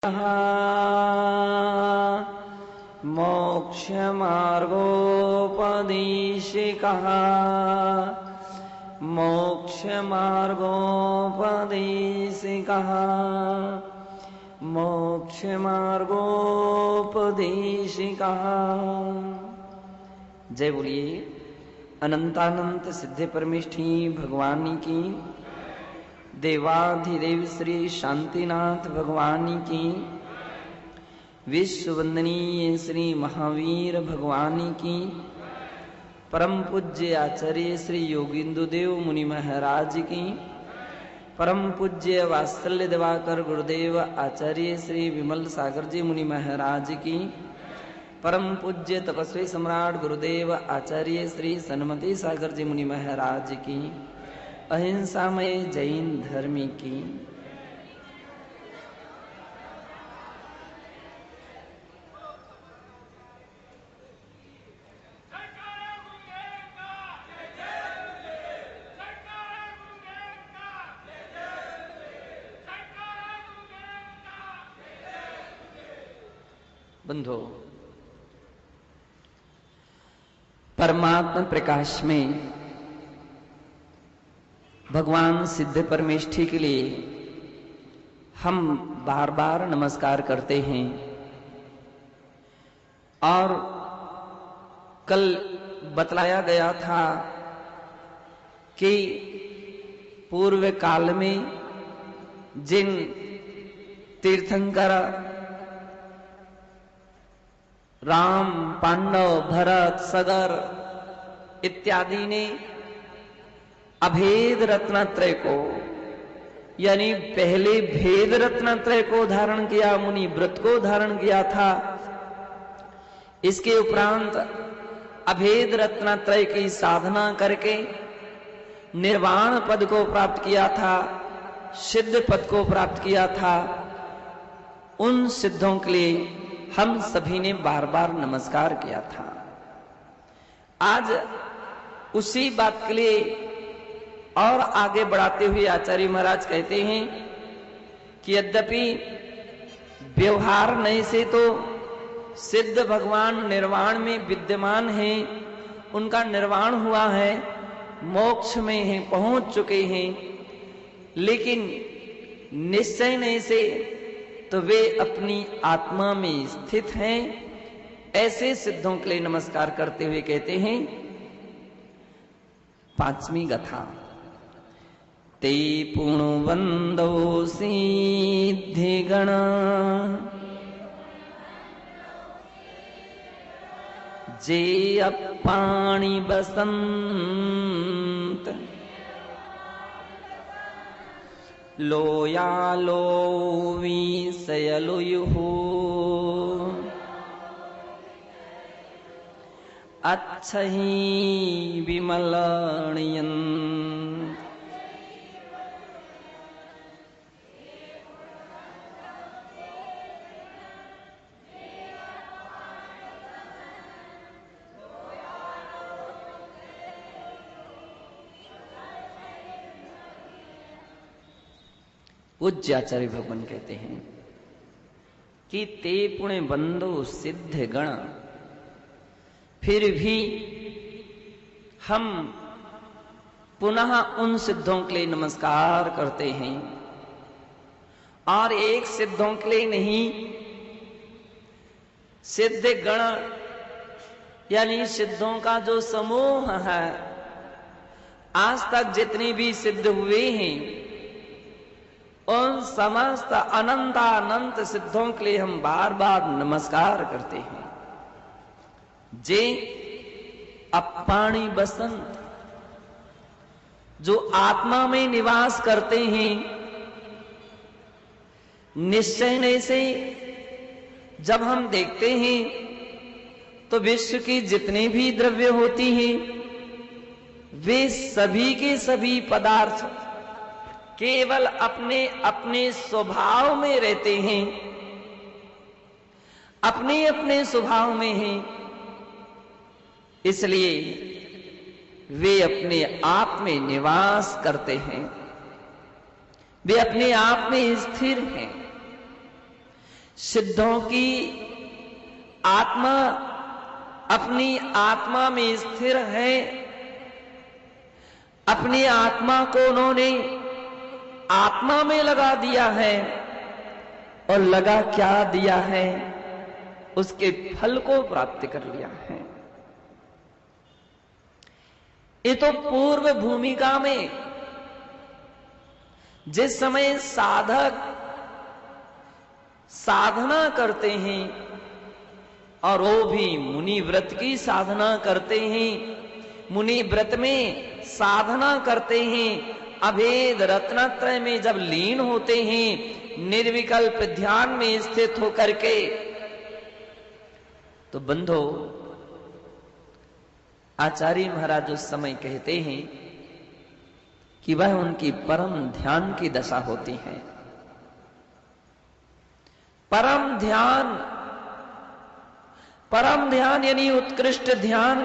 मोक्षमार्गोपदेशिकः मोक्षमार्गोपदेशिकः मोक्षमार्गोपदेशिकः। जय बोलिए अनंतानंत सिद्धे परमेष्ठी भगवान की, देवाधिदेव श्री शांतिनाथ भगवान की, विश्व वंदनीय श्री महावीर भगवान की, परम पूज्य आचार्य श्री योगिंदु देव मुनि महाराज की, परम पूज्य वात्सल्य दिवाकर गुरुदेव आचार्य श्री विमल सागर जी मुनि महाराज की, परम पूज्य तपस्वी सम्राट गुरुदेव आचार्य श्री सन्मति सागर जी मुनि महाराज की, अहिंसामय जैन धर्म की। बंधो, परमात्मा प्रकाश में भगवान सिद्ध परमेष्ठी के लिए हम बार बार नमस्कार करते हैं। और कल बतलाया गया था कि पूर्व काल में जिन तीर्थंकर राम, पांडव, भरत, सगर इत्यादि ने अभेद रत्नत्रय को, यानी पहले भेद रत्नत्रय को धारण किया, मुनि व्रत को धारण किया था। इसके उपरांत अभेद रत्नत्रय की साधना करके निर्वाण पद को प्राप्त किया था, सिद्ध पद को प्राप्त किया था। उन सिद्धों के लिए हम सभी ने बार बार नमस्कार किया था। आज उसी बात के लिए और आगे बढ़ाते हुए आचार्य महाराज कहते हैं कि यद्यपि व्यवहार नहीं से तो सिद्ध भगवान निर्वाण में विद्यमान हैं, उनका निर्वाण हुआ है, मोक्ष में हैं, पहुंच चुके हैं, लेकिन निश्चय नहीं से तो वे अपनी आत्मा में स्थित हैं। ऐसे सिद्धों के लिए नमस्कार करते हुए कहते हैं पांचवी गाथा। ते पुण्यवंदो सिद्धिगण जे अपाणि बसंत लोयालो विषयलुयुः अच्छहि विमलयन्। पूज्य आचार्य भगवान कहते हैं कि ते पुण्य बंधो सिद्ध गण, फिर भी हम पुनः उन सिद्धों के लिए नमस्कार करते हैं। और एक सिद्धों के लिए नहीं, सिद्ध गण यानी सिद्धों का जो समूह है, आज तक जितने भी सिद्ध हुए हैं उन समस्त अनंत सिद्धों के लिए हम बार बार नमस्कार करते हैं। जे अपाणि बसंत, जो आत्मा में निवास करते हैं, निश्चय से जब हम देखते हैं तो विश्व की जितने भी द्रव्य होती हैं वे सभी के सभी पदार्थ केवल अपने अपने स्वभाव में रहते हैं, अपने अपने स्वभाव में हैं। इसलिए वे अपने आप में निवास करते हैं, वे अपने आप में स्थिर हैं। सिद्धों की आत्मा अपनी आत्मा में स्थिर है। अपनी आत्मा को उन्होंने आत्मा में लगा दिया है, और लगा क्या दिया है, उसके फल को प्राप्त कर लिया है। ये तो पूर्व भूमिका में जिस समय साधक साधना करते हैं, और वो भी मुनि व्रत की साधना करते हैं, मुनि व्रत में साधना करते हैं, अभेद रत्नत्रय में जब लीन होते हैं, निर्विकल्प ध्यान में स्थित होकर के, तो बंधो आचार्य महाराज उस समय कहते हैं कि वह उनकी परम ध्यान की दशा होती है। परम ध्यान यानी उत्कृष्ट ध्यान,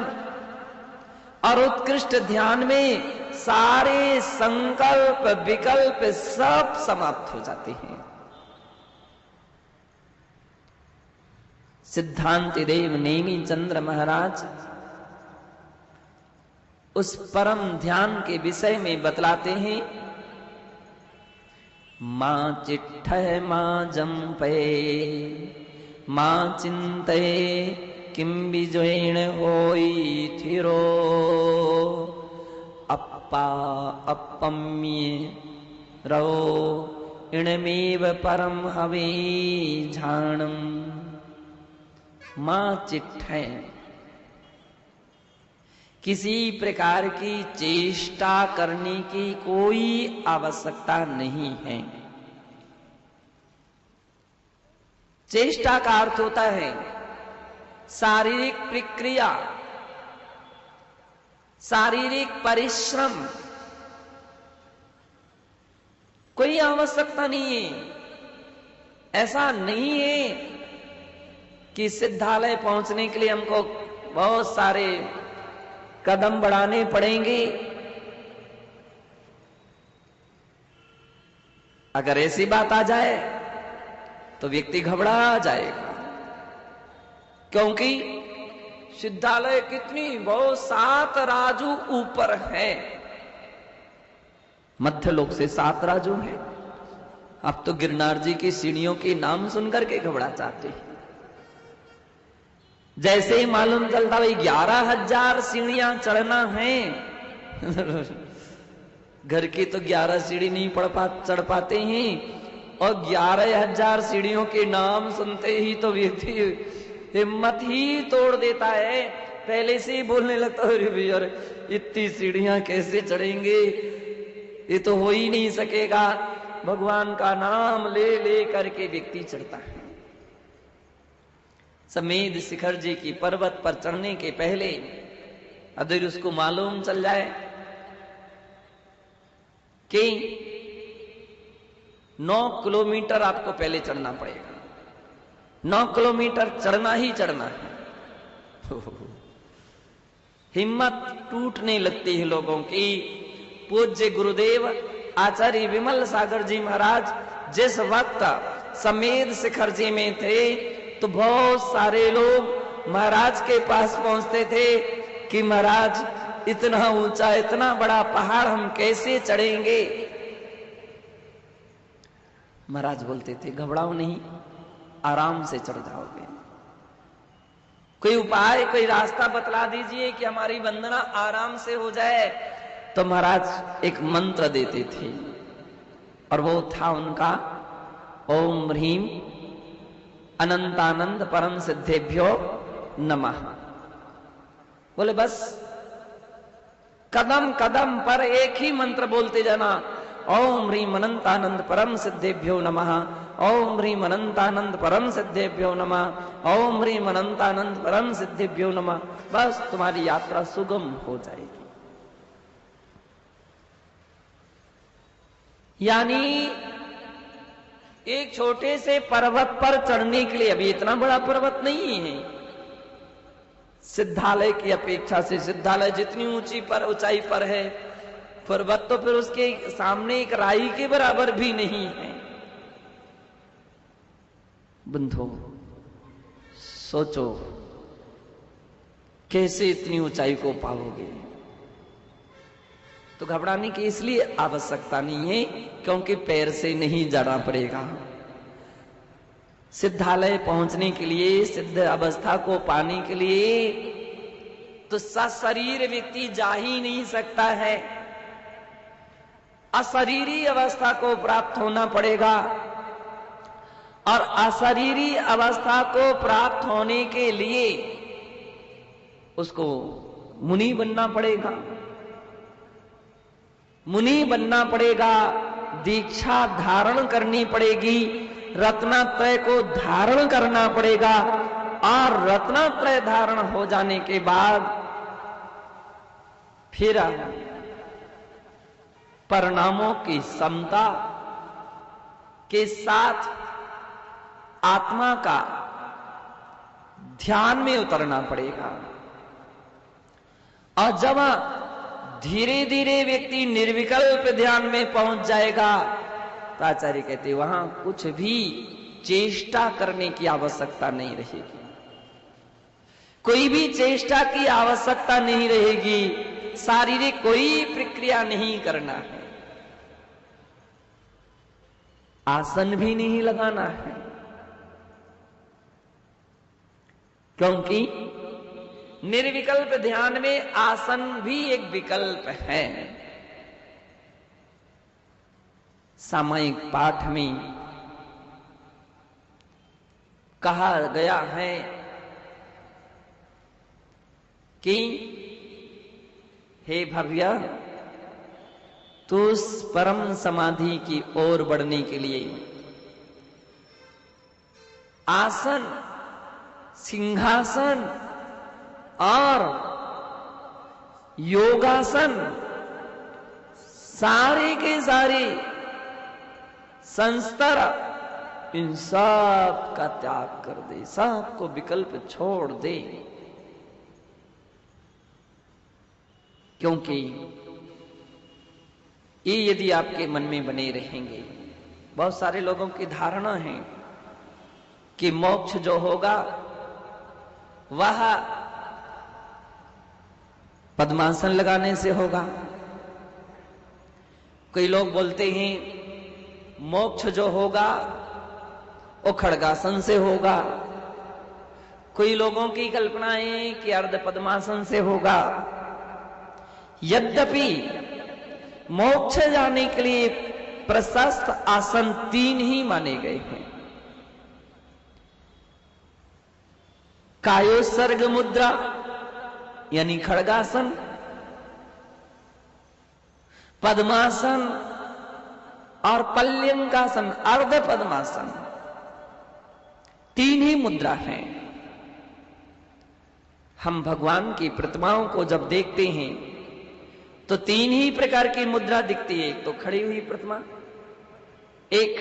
और उत्कृष्ट ध्यान में सारे संकल्प विकल्प सब समाप्त हो जाते हैं। सिद्धांत देव नेमी चंद्र महाराज उस परम ध्यान के विषय में बतलाते हैं। मां चिट्ठ मां जंपे मां चिंते किम बिजोण होई थिरो अप्पा अपम्य रो इणमेव परम हवे झाणम। मां चिट्ठ, किसी प्रकार की चेष्टा करने की कोई आवश्यकता नहीं है। चेष्टा का अर्थ होता है शारीरिक प्रक्रिया, शारीरिक परिश्रम, कोई आवश्यकता नहीं है। ऐसा नहीं है कि सिद्धालय पहुंचने के लिए हमको बहुत सारे कदम बढ़ाने पड़ेंगे। अगर ऐसी बात आ जाए तो व्यक्ति घबरा जाएगा, क्योंकि सिद्धालय कितनी बहुत 7 राजू ऊपर है। मध्य लोक से 7 राजू है। अब तो गिरनार जी की सीढ़ियों के नाम सुनकर के घबरा जाते हैं। जैसे ही मालूम चलता भाई 11,000 सीढ़ियां चढ़ना है घर की तो 11 सीढ़ी नहीं चढ़ पाते हैं, और 11,000 सीढ़ियों के नाम सुनते ही तो व्यक्ति हिम्मत ही तोड़ देता है। पहले से ही बोलने लगता है, अरे यार इतनी सीढ़ियां कैसे चढ़ेंगे, ये तो हो ही नहीं सकेगा। भगवान का नाम ले ले करके व्यक्ति चढ़ता है। समेध शिखर जी की पर्वत पर चढ़ने के पहले अगर उसको मालूम चल जाए कि 9 किलोमीटर आपको पहले चढ़ना पड़ेगा, 9 किलोमीटर चढ़ना ही चढ़ना है, हिम्मत टूटने लगती है लोगों की। पूज्य गुरुदेव आचार्य विमल सागर जी महाराज जिस वक्त समेध शिखर जी में थे, तो बहुत सारे लोग महाराज के पास पहुंचते थे कि महाराज इतना ऊंचा इतना बड़ा पहाड़ हम कैसे चढ़ेंगे। महाराज बोलते थे घबराओ नहीं, आराम से चढ़ जाओगे। कोई उपाय कोई रास्ता बतला दीजिए कि हमारी वंदना आराम से हो जाए। तो महाराज एक मंत्र देते थे, और वो था उनका ओम ह्रीम अनंतानंद परम सिद्धेभ्यो नमः। बोले बस कदम कदम पर एक ही मंत्र बोलते जाना, ओम ह्रीम अनंतानंद परम सिद्धेभ्यो नमः, ओम ह्रीम अनंतानंद परम सिद्धेभ्यो नमः, ओम ह्रीम अनंतानंद परम सिद्धेभ्यो नमः। बस तुम्हारी यात्रा सुगम हो जाएगी। यानी एक छोटे से पर्वत पर चढ़ने के लिए, अभी इतना बड़ा पर्वत नहीं है सिद्धालय की अपेक्षा से। सिद्धालय जितनी ऊंचाई पर है, पर्वत तो फिर उसके सामने एक राई के बराबर भी नहीं है। बंधु सोचो कैसे इतनी ऊंचाई को पाओगे। तो घबराने की इसलिए आवश्यकता नहीं है क्योंकि पैर से नहीं जाना पड़ेगा। सिद्धालय पहुंचने के लिए, सिद्ध अवस्था को पाने के लिए तो सशरीर व्यक्ति जा ही नहीं सकता है, अशरीरी अवस्था को प्राप्त होना पड़ेगा। और अशरीरी अवस्था को प्राप्त होने के लिए उसको मुनि बनना पड़ेगा, मुनि बनना पड़ेगा, दीक्षा धारण करनी पड़ेगी, रत्नत्रय को धारण करना पड़ेगा। और रत्नत्रय धारण हो जाने के बाद फिर परिणामों की समता के साथ आत्मा का ध्यान में उतरना पड़ेगा। और जब धीरे धीरे व्यक्ति निर्विकल्प ध्यान में पहुंच जाएगा तो आचार्य कहते वहां कुछ भी चेष्टा करने की आवश्यकता नहीं रहेगी, कोई भी चेष्टा की आवश्यकता नहीं रहेगी, शारीरिक कोई प्रक्रिया नहीं करना है, आसन भी नहीं लगाना है, क्योंकि निर्विकल्प ध्यान में आसन भी एक विकल्प है। सामयिक पाठ में कहा गया है कि हे भव्य, तो उस परम समाधि की ओर बढ़ने के लिए आसन, सिंहासन और योगासन सारे के सारे संस्तर, इन सब का त्याग कर दे, सबको विकल्प छोड़ दे। क्योंकि ये यदि आपके मन में बने रहेंगे, बहुत सारे लोगों की धारणा है कि मोक्ष जो होगा वह पद्मासन लगाने से होगा। कई लोग बोलते हैं मोक्ष जो होगा वो खड़गासन से होगा। कई लोगों की कल्पना है कि अर्ध पद्मासन से होगा। यद्यपि मोक्ष जाने के लिए प्रशस्त आसन 3 ही माने गए हैं। कायोत्सर्ग मुद्रा यानी खड़गासन, पद्मासन और पल्यंकासन अर्ध पद्मासन, 3 ही मुद्रा हैं। हम भगवान की प्रतिमाओं को जब देखते हैं तो 3 ही प्रकार की मुद्रा दिखती है। एक तो खड़ी हुई प्रतिमा, एक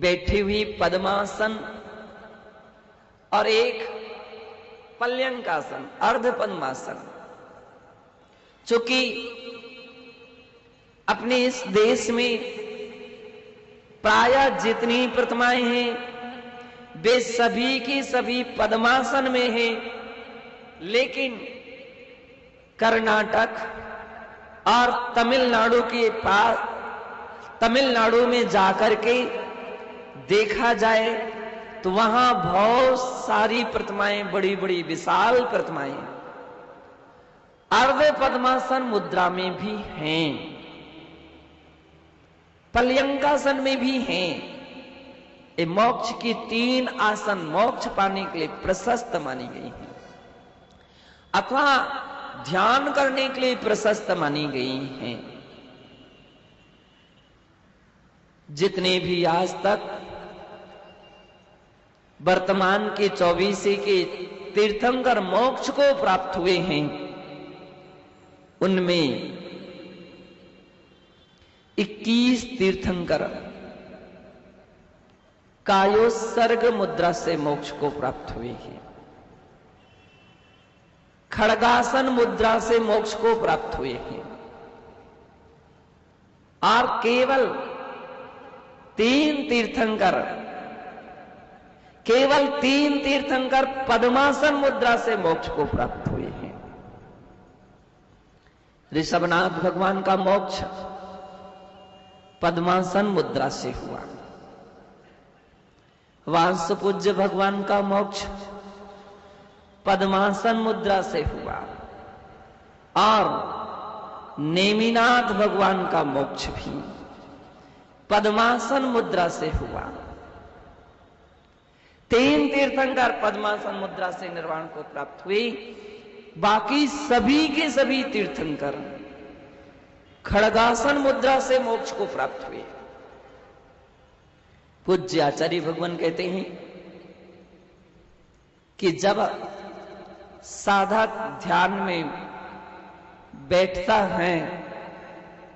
बैठी हुई पद्मासन और एक पल्यंकासन अर्ध पद्मासन। चूंकि अपने इस देश में प्रायः जितनी प्रतिमाएं हैं वे सभी की सभी पद्मासन में हैं, लेकिन कर्नाटक और तमिलनाडु के पास, तमिलनाडु में जाकर के देखा जाए तो वहां बहुत सारी प्रतिमाएं, बड़ी बड़ी विशाल प्रतिमाएं अर्ध पद्मासन मुद्रा में भी हैं, पल्यंकासन में भी हैं। ये मोक्ष की 3 आसन मोक्ष पाने के लिए प्रशस्त मानी गई हैं अथवा ध्यान करने के लिए प्रशस्त मानी गई हैं। जितने भी आज तक वर्तमान के 24 के तीर्थंकर मोक्ष को प्राप्त हुए हैं, उनमें 21 तीर्थंकर कायोत्सर्ग मुद्रा से मोक्ष को प्राप्त हुए हैं, खड़गासन मुद्रा से मोक्ष को प्राप्त हुए हैं, और केवल 3 तीर्थंकर केवल 3 तीर्थंकर पद्मासन मुद्रा से मोक्ष को प्राप्त हुए हैं। ऋषभनाथ भगवान का मोक्ष पद्मासन मुद्रा से हुआ। वांसपूज्य भगवान का मोक्ष पद्मासन मुद्रा से हुआ और नेमिनाथ भगवान का मोक्ष भी पद्मासन मुद्रा से हुआ। 3 तीर्थंकर पद्मासन मुद्रा से निर्वाण को प्राप्त हुए। बाकी सभी के सभी तीर्थंकर खड़गासन मुद्रा से मोक्ष को प्राप्त हुए। पूज्य आचार्य भगवान कहते हैं कि जब साधक ध्यान में बैठता है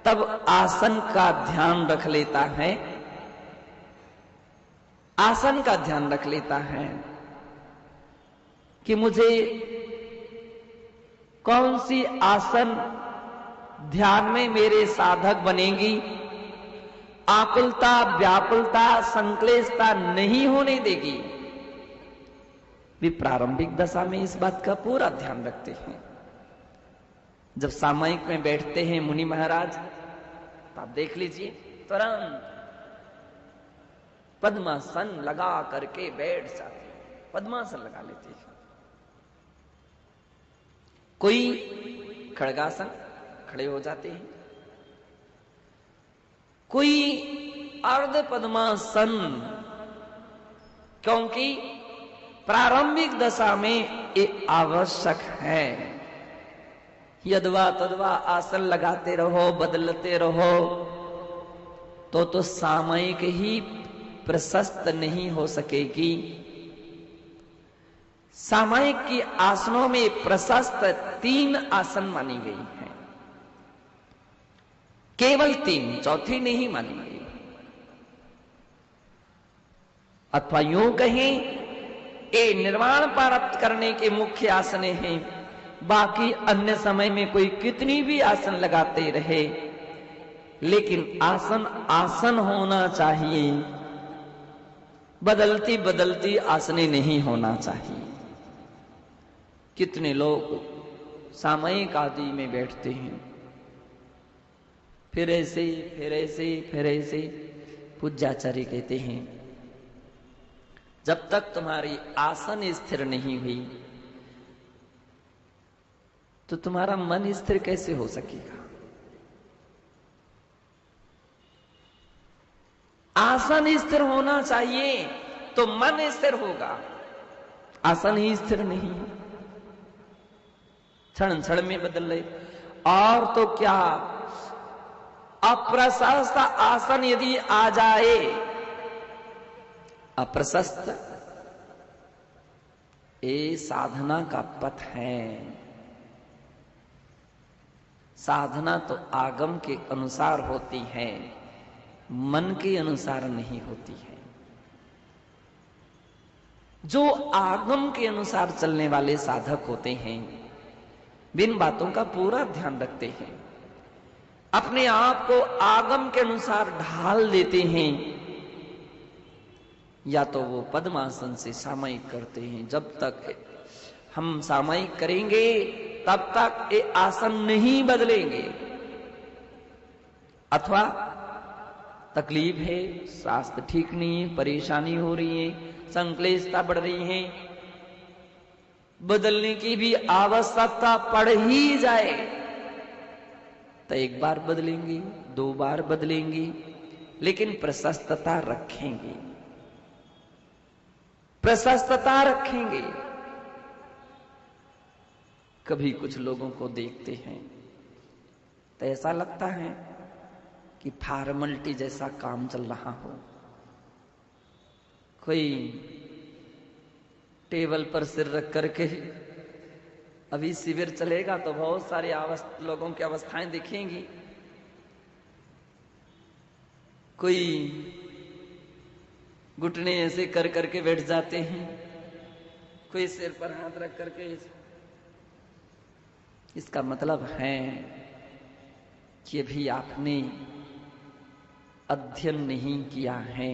तब आसन का ध्यान रख लेता है, आसन का ध्यान रख लेता है कि मुझे कौन सी आसन ध्यान में मेरे साधक बनेगी, आकुलता व्याकुलता संक्लेशता नहीं होने देगी। वे प्रारंभिक दशा में इस बात का पूरा ध्यान रखते हैं। जब सामयिक में बैठते हैं मुनि महाराज, तो आप देख लीजिए तुरंत पद्मासन लगा करके बैठ जाते हैं, पद्मासन लगा लेते हैं। कोई खड़गासन खड़े हो जाते हैं, कोई अर्ध पद्मासन, क्योंकि प्रारंभिक दशा में ये आवश्यक है। यदवा तदवा आसन लगाते रहो, बदलते रहो तो सामयिक ही प्रशस्त नहीं हो सकेगी। सामयिक की आसनों में प्रशस्त 3 आसन मानी गई हैं, केवल 3, चौथी नहीं मानी गई। अथवा यूं कहें ये निर्वाण प्राप्त करने के मुख्य आसन हैं। बाकी अन्य समय में कोई कितनी भी आसन लगाते रहे, लेकिन आसन आसन होना चाहिए, बदलती बदलती आसने नहीं होना चाहिए। कितने लोग सामयिक आदि में बैठते हैं, फिर ऐसे फिर ऐसे फिर ऐसे। पूज्याचार्य कहते हैं जब तक तुम्हारी आसन स्थिर नहीं हुई तो तुम्हारा मन स्थिर कैसे हो सकेगा। आसन स्थिर होना चाहिए तो मन स्थिर होगा, आसन ही स्थिर नहीं है, क्षण क्षण में बदल रहे। और तो क्या, अप्रशस्त आसन यदि आ जाए, अप्रशस्त ये साधना का पथ है। साधना तो आगम के अनुसार होती है, मन के अनुसार नहीं होती है। जो आगम के अनुसार चलने वाले साधक होते हैं, बिन बातों का पूरा ध्यान रखते हैं, अपने आप को आगम के अनुसार ढाल देते हैं, या तो वो पद्मासन से सामयिक करते हैं। जब तक हम सामयिक करेंगे तब तक ये आसन नहीं बदलेंगे। अथवा तकलीफ है, स्वास्थ्य ठीक नहीं है, परेशानी हो रही है, संक्लेशता बढ़ रही है, बदलने की भी आवश्यकता पड़ ही जाए तो 1 बार बदलेंगे, 2 बार बदलेंगे, लेकिन प्रशस्तता रखेंगे, प्रशस्तता रखेंगे। कभी कुछ लोगों को देखते हैं तो ऐसा लगता है कि फॉर्मलिटी जैसा काम चल रहा हो। कोई टेबल पर सिर रख करके, अभी शिविर चलेगा तो बहुत सारे लोगों की अवस्थाएं दिखेंगी। कोई घुटने ऐसे कर करके बैठ जाते हैं, कोई सिर पर हाथ रख करके। इसका मतलब है कि भी आपने अध्ययन नहीं किया है,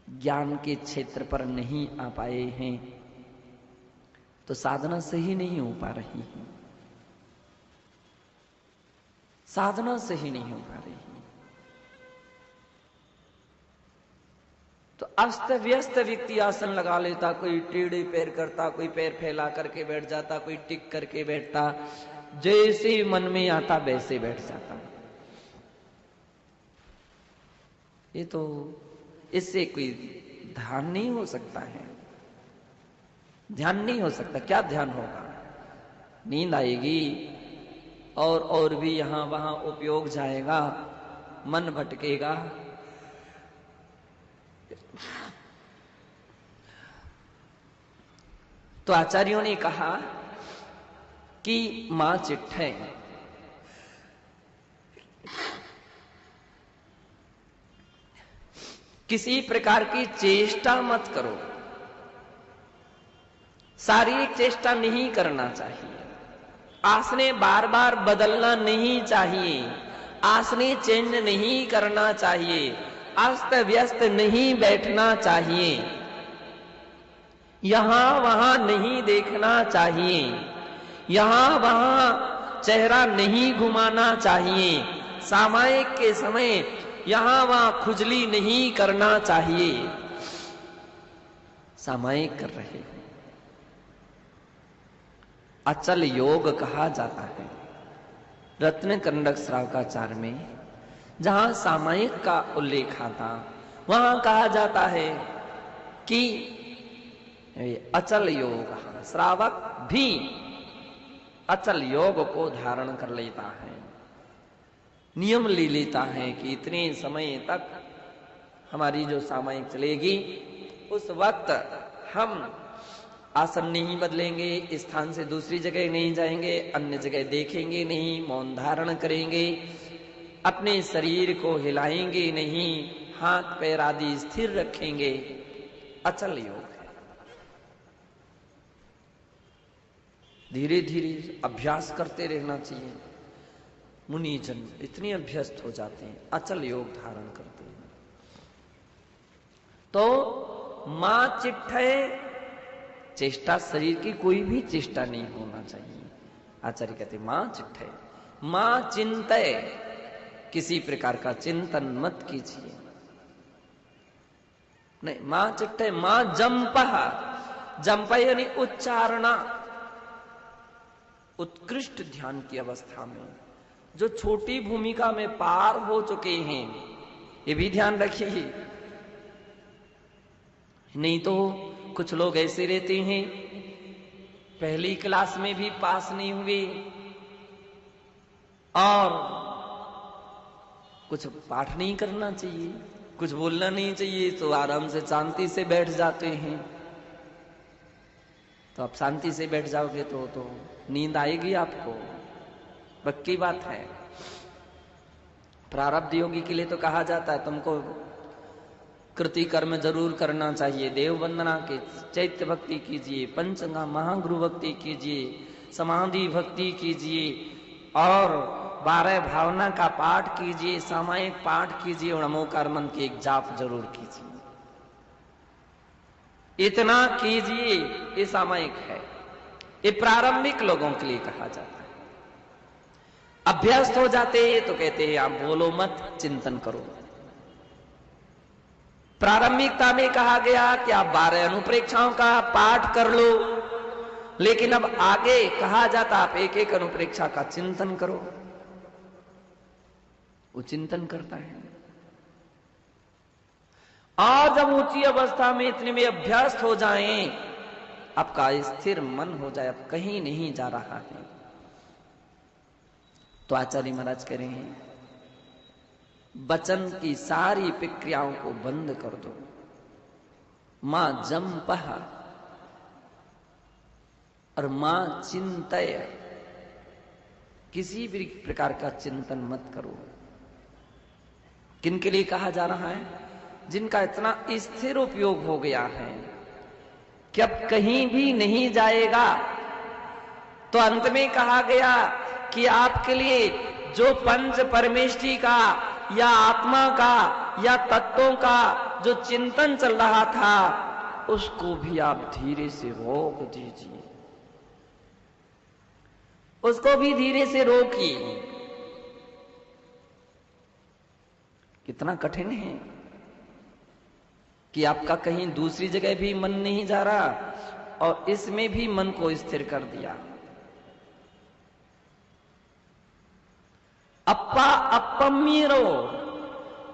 ज्ञान के क्षेत्र पर नहीं आ पाए हैं तो साधना सही नहीं हो पा रही है, साधना सही नहीं हो पा रही है। तो अस्त व्यस्त व्यक्ति आसन लगा लेता, कोई टेढ़े पैर करता, कोई पैर फैला करके बैठ जाता, कोई टिक करके बैठता, जैसे मन में आता वैसे बैठ जाता। ये तो इससे कोई ध्यान नहीं हो सकता है, ध्यान नहीं हो सकता। क्या ध्यान होगा? नींद आएगी और भी यहां वहां उपयोग जाएगा, मन भटकेगा। तो आचार्यों ने कहा कि मां चिट्ठे, किसी प्रकार की चेष्टा मत करो, शारीरिक चेष्टा नहीं करना चाहिए, आसने बार बार बदलना नहीं चाहिए, आसने चेंज नहीं करना चाहिए, अस्त व्यस्त नहीं बैठना चाहिए, यहां वहां नहीं देखना चाहिए, यहां वहां चेहरा नहीं घुमाना चाहिए, सामायिक के समय यहां वहां खुजली नहीं करना चाहिए। सामायिक कर रहे हैं, अचल योग कहा जाता है। रत्न कंडक श्रावकाचार में जहां सामायिक का उल्लेख आता वहां कहा जाता है कि अचल योग, श्रावक भी अचल योग को धारण कर लेता है, नियम ले लेता है कि इतने समय तक हमारी जो सामायिक चलेगी उस वक्त हम आसन नहीं बदलेंगे, स्थान से दूसरी जगह नहीं जाएंगे, अन्य जगह देखेंगे नहीं, मौन धारण करेंगे, अपने शरीर को हिलाएंगे नहीं, हाथ पैर आदि स्थिर रखेंगे। अचल योग है। धीरे धीरे अभ्यास करते रहना चाहिए। मुनिजन इतने अभ्यस्त हो जाते हैं, अचल योग धारण करते हैं। तो मां चिट्ठे, चेष्टा शरीर की कोई भी चेष्टा नहीं होना चाहिए। आचार्य कहते मां चिट्ठे, मां चिंतय, किसी प्रकार का चिंतन मत कीजिए। नहीं, मां चिट्ठे, मां जंपह, जंप यानी उच्चारणा, उत्कृष्ट ध्यान की अवस्था में जो छोटी भूमिका में पार हो चुके हैं, ये भी ध्यान रखिए। नहीं तो कुछ लोग ऐसे रहते हैं, पहली क्लास में भी पास नहीं हुए और कुछ पाठ नहीं करना चाहिए, कुछ बोलना नहीं चाहिए, तो आराम से शांति से बैठ जाते हैं। तो आप शांति से बैठ जाओगे तो नींद आएगी आपको, पक्की बात है। प्रारब्ध योगी के लिए तो कहा जाता है तुमको कृति कर्म जरूर करना चाहिए, देव वंदना के चैत्य भक्ति कीजिए, पंचंगा महागुरु भक्ति कीजिए, समाधि भक्ति कीजिए और 12 भावना का पाठ कीजिए, सामायिक पाठ कीजिए और नमोकार मंत्र के एक जाप जरूर कीजिए। इतना कीजिए, ये सामायिक है, ये प्रारंभिक लोगों के लिए कहा जाता है। अभ्यस्त हो जाते हैं तो कहते हैं आप बोलो मत, चिंतन करो। प्रारंभिकता में कहा गया कि आप 12 अनुप्रेक्षाओं का पाठ कर लो, लेकिन अब आगे कहा जाता आप एक एक अनुप्रेक्षा का चिंतन करो। वो चिंतन करता है और जब ऊंची अवस्था में इतने में अभ्यस्त हो जाएं, आपका स्थिर मन हो जाए, अब कहीं नहीं जा रहा है, तो आचार्य महाराज कह रहे हैं वचन की सारी प्रक्रियाओं को बंद कर दो। मां जंपह और मां चिंतय, किसी भी प्रकार का चिंतन मत करो। किन के लिए कहा जा रहा है? जिनका इतना स्थिर उपयोग हो गया है कि अब कहीं भी नहीं जाएगा। तो अंत में कहा गया कि आपके लिए जो पंच परमेष्टि का या आत्मा का या तत्वों का जो चिंतन चल रहा था उसको भी आप धीरे से रोक दीजिए, उसको भी धीरे से रोकिए। कितना कठिन है कि आपका कहीं दूसरी जगह भी मन नहीं जा रहा और इसमें भी मन को स्थिर कर दिया। अप्पा अपम्मीरो,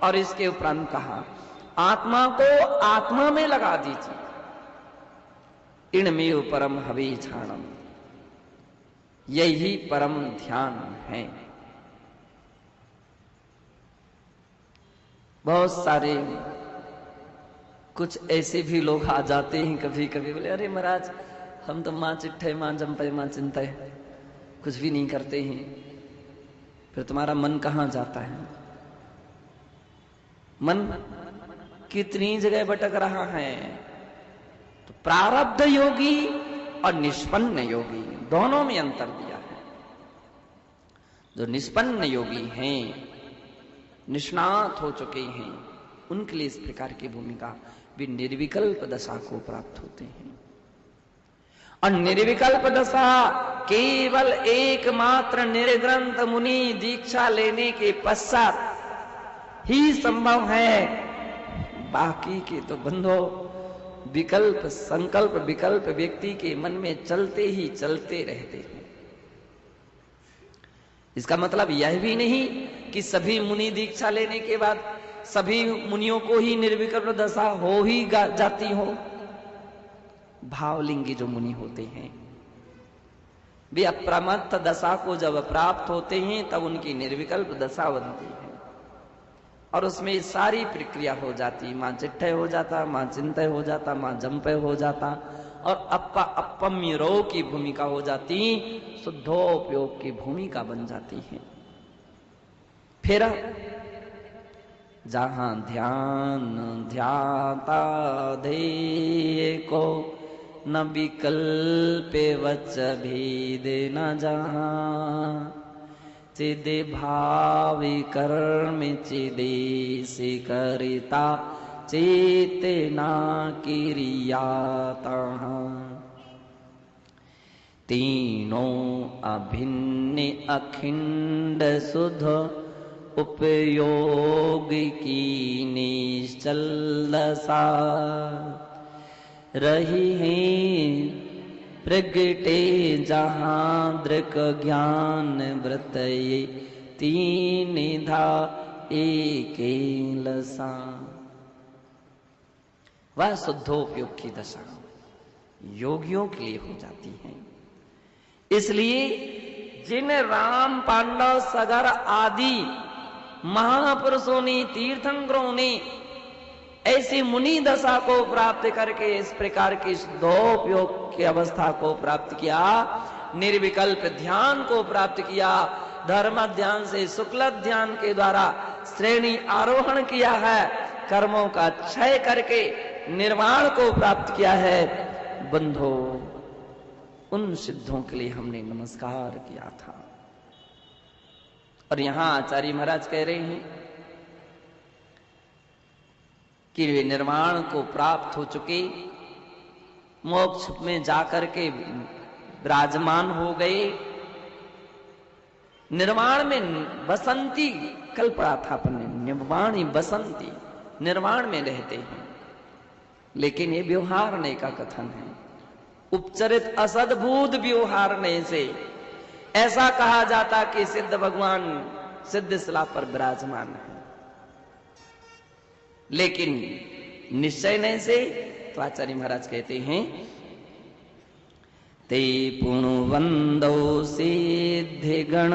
और इसके उपरांत कहा आत्मा को आत्मा में लगा दीजिए। इणमेव परम हवि छाणम, यही परम ध्यान है। बहुत सारे कुछ ऐसे भी लोग आ जाते हैं कभी कभी, बोले अरे महाराज हम तो मां चिट्ठे मां जंपे मां चिंता कुछ भी नहीं करते हैं, फिर तुम्हारा मन कहां जाता है? मन कितनी जगह भटक रहा है। तो प्रारब्ध योगी और निष्पन्न योगी दोनों में अंतर दिया है। जो निष्पन्न योगी हैं, निष्णात हो चुके हैं, उनके लिए इस प्रकार की भूमिका भी निर्विकल्प दशा को प्राप्त होते हैं। और निर्विकल्प दशा केवल एकमात्र निर्ग्रंथ मुनि दीक्षा लेने के पश्चात ही संभव है। बाकी के तो बंधो विकल्प संकल्प विकल्प व्यक्ति के मन में चलते ही चलते रहते हैं। इसका मतलब यह भी नहीं कि सभी मुनि दीक्षा लेने के बाद सभी मुनियों को ही निर्विकल्प दशा हो ही जाती हो। भावलिंगी जो मुनि होते हैं वे अप्रमत्त दशा को जब प्राप्त होते हैं तब उनकी निर्विकल्प दशा बनती है और उसमें सारी प्रक्रिया हो जाती। मां चिट्ठय हो जाता, मां चिंतय हो जाता, मां जंपय हो जाता और अप्पा अपम्यरो की भूमिका हो जाती, शुद्धोपयोग की भूमिका बन जाती है। फिर जहां ध्यान ध्याता ध्येय को न विकल्पे वच भेद न जहां चिदे भावी कर्म चिदे से करिता चेतना क्रियाता तीनों अभिन्न अखंड शुद्ध उपयोग की निश्चल दशा रही है प्रगटे जहां दृक ज्ञान व्रत ये तीन धा एक लसा। वह शुद्धोपयोग की दशा योगियों के लिए हो जाती है। इसलिए जिन राम पांडव सगर आदि महापुरुषों ने तीर्थंकरों ने ऐसी मुनि दशा को प्राप्त करके इस प्रकार की शुद्धोपयोग की अवस्था को प्राप्त किया, निर्विकल्प ध्यान को प्राप्त किया, धर्म ध्यान से शुक्ल ध्यान के द्वारा श्रेणी आरोहण किया है, कर्मों का क्षय करके निर्वाण को प्राप्त किया है। बंधो उन सिद्धों के लिए हमने नमस्कार किया था। और यहां आचार्य महाराज कह रहे हैं कि वे निर्वाण को प्राप्त हो चुके, मोक्ष में जाकर के विराजमान हो गए। निर्वाण में बसंती कल पढ़ा था अपन ने, निर्वाणी बसंती निर्वाण में रहते हैं, लेकिन ये व्यवहारने का कथन है। उपचरित असद्भुत व्यवहारने से ऐसा कहा जाता कि सिद्ध भगवान सिद्ध शिला पर विराजमान है, लेकिन निश्चय नहीं से तो आचार्य महाराज कहते हैं ते पुण्यवंदो सिद्धि गण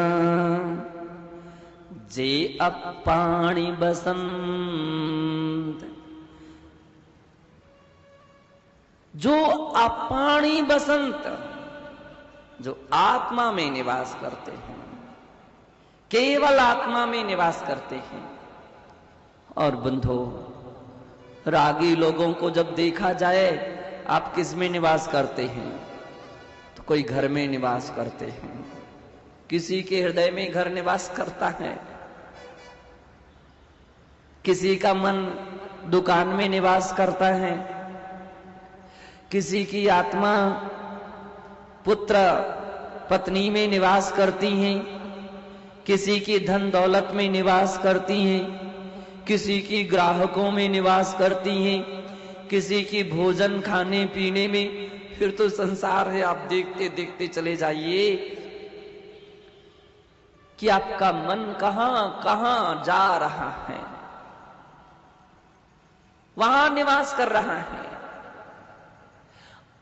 जे अपाणि बसंत। जो अपाणि बसंत, जो आत्मा में निवास करते हैं, केवल आत्मा में निवास करते हैं। और बंधो रागी लोगों को जब देखा जाए, आप किस में निवास करते हैं? तो कोई घर में निवास करते हैं, किसी के हृदय में घर निवास करता है, किसी का मन दुकान में निवास करता है, किसी की आत्मा पुत्र पत्नी में निवास करती हैं, किसी की धन दौलत में निवास करती हैं, किसी की ग्राहकों में निवास करती हैं, किसी की भोजन खाने पीने में। फिर तो संसार है, आप देखते देखते चले जाइए कि आपका मन कहां कहां जा रहा है, वहां निवास कर रहा है।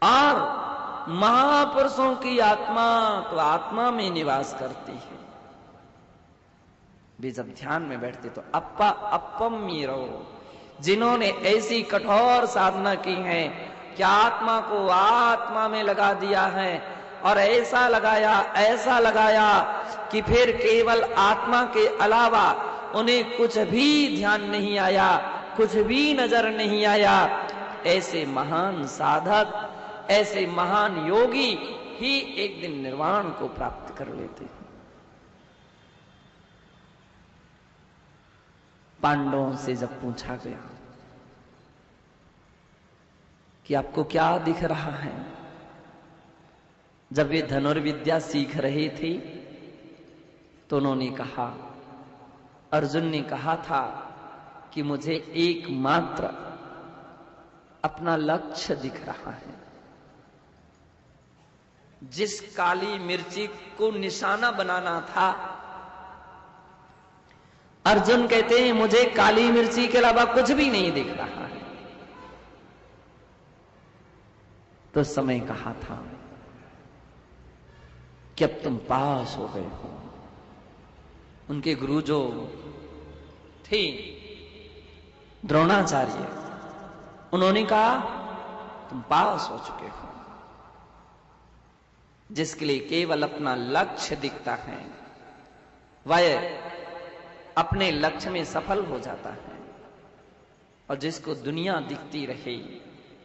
और महापुरुषों की आत्मा तो आत्मा में निवास करती है। वे जब ध्यान में बैठते तो अप्पा अपम मीरो, जिन्होंने ऐसी कठोर साधना की है कि आत्मा को आत्मा में लगा दिया है, और ऐसा लगाया कि फिर केवल आत्मा के अलावा उन्हें कुछ भी ध्यान नहीं आया, कुछ भी नजर नहीं आया। ऐसे महान साधक, ऐसे महान योगी ही एक दिन निर्वाण को प्राप्त कर लेते हैं। पांडवों से जब पूछा गया कि आपको क्या दिख रहा है, जब वे धनुर्विद्या सीख रहे थे तो उन्होंने कहा, अर्जुन ने कहा था कि मुझे एकमात्र अपना लक्ष्य दिख रहा है। जिस काली मिर्ची को निशाना बनाना था, अर्जुन कहते हैं मुझे काली मिर्ची के अलावा कुछ भी नहीं दिख रहा है। तो समय कहा था कि अब तुम पास हो गए हो। उनके गुरु जो थे द्रोणाचार्य, उन्होंने कहा तुम पास हो चुके हो। जिसके लिए केवल अपना लक्ष्य दिखता है वह अपने लक्ष्य में सफल हो जाता है, और जिसको दुनिया दिखती रहे,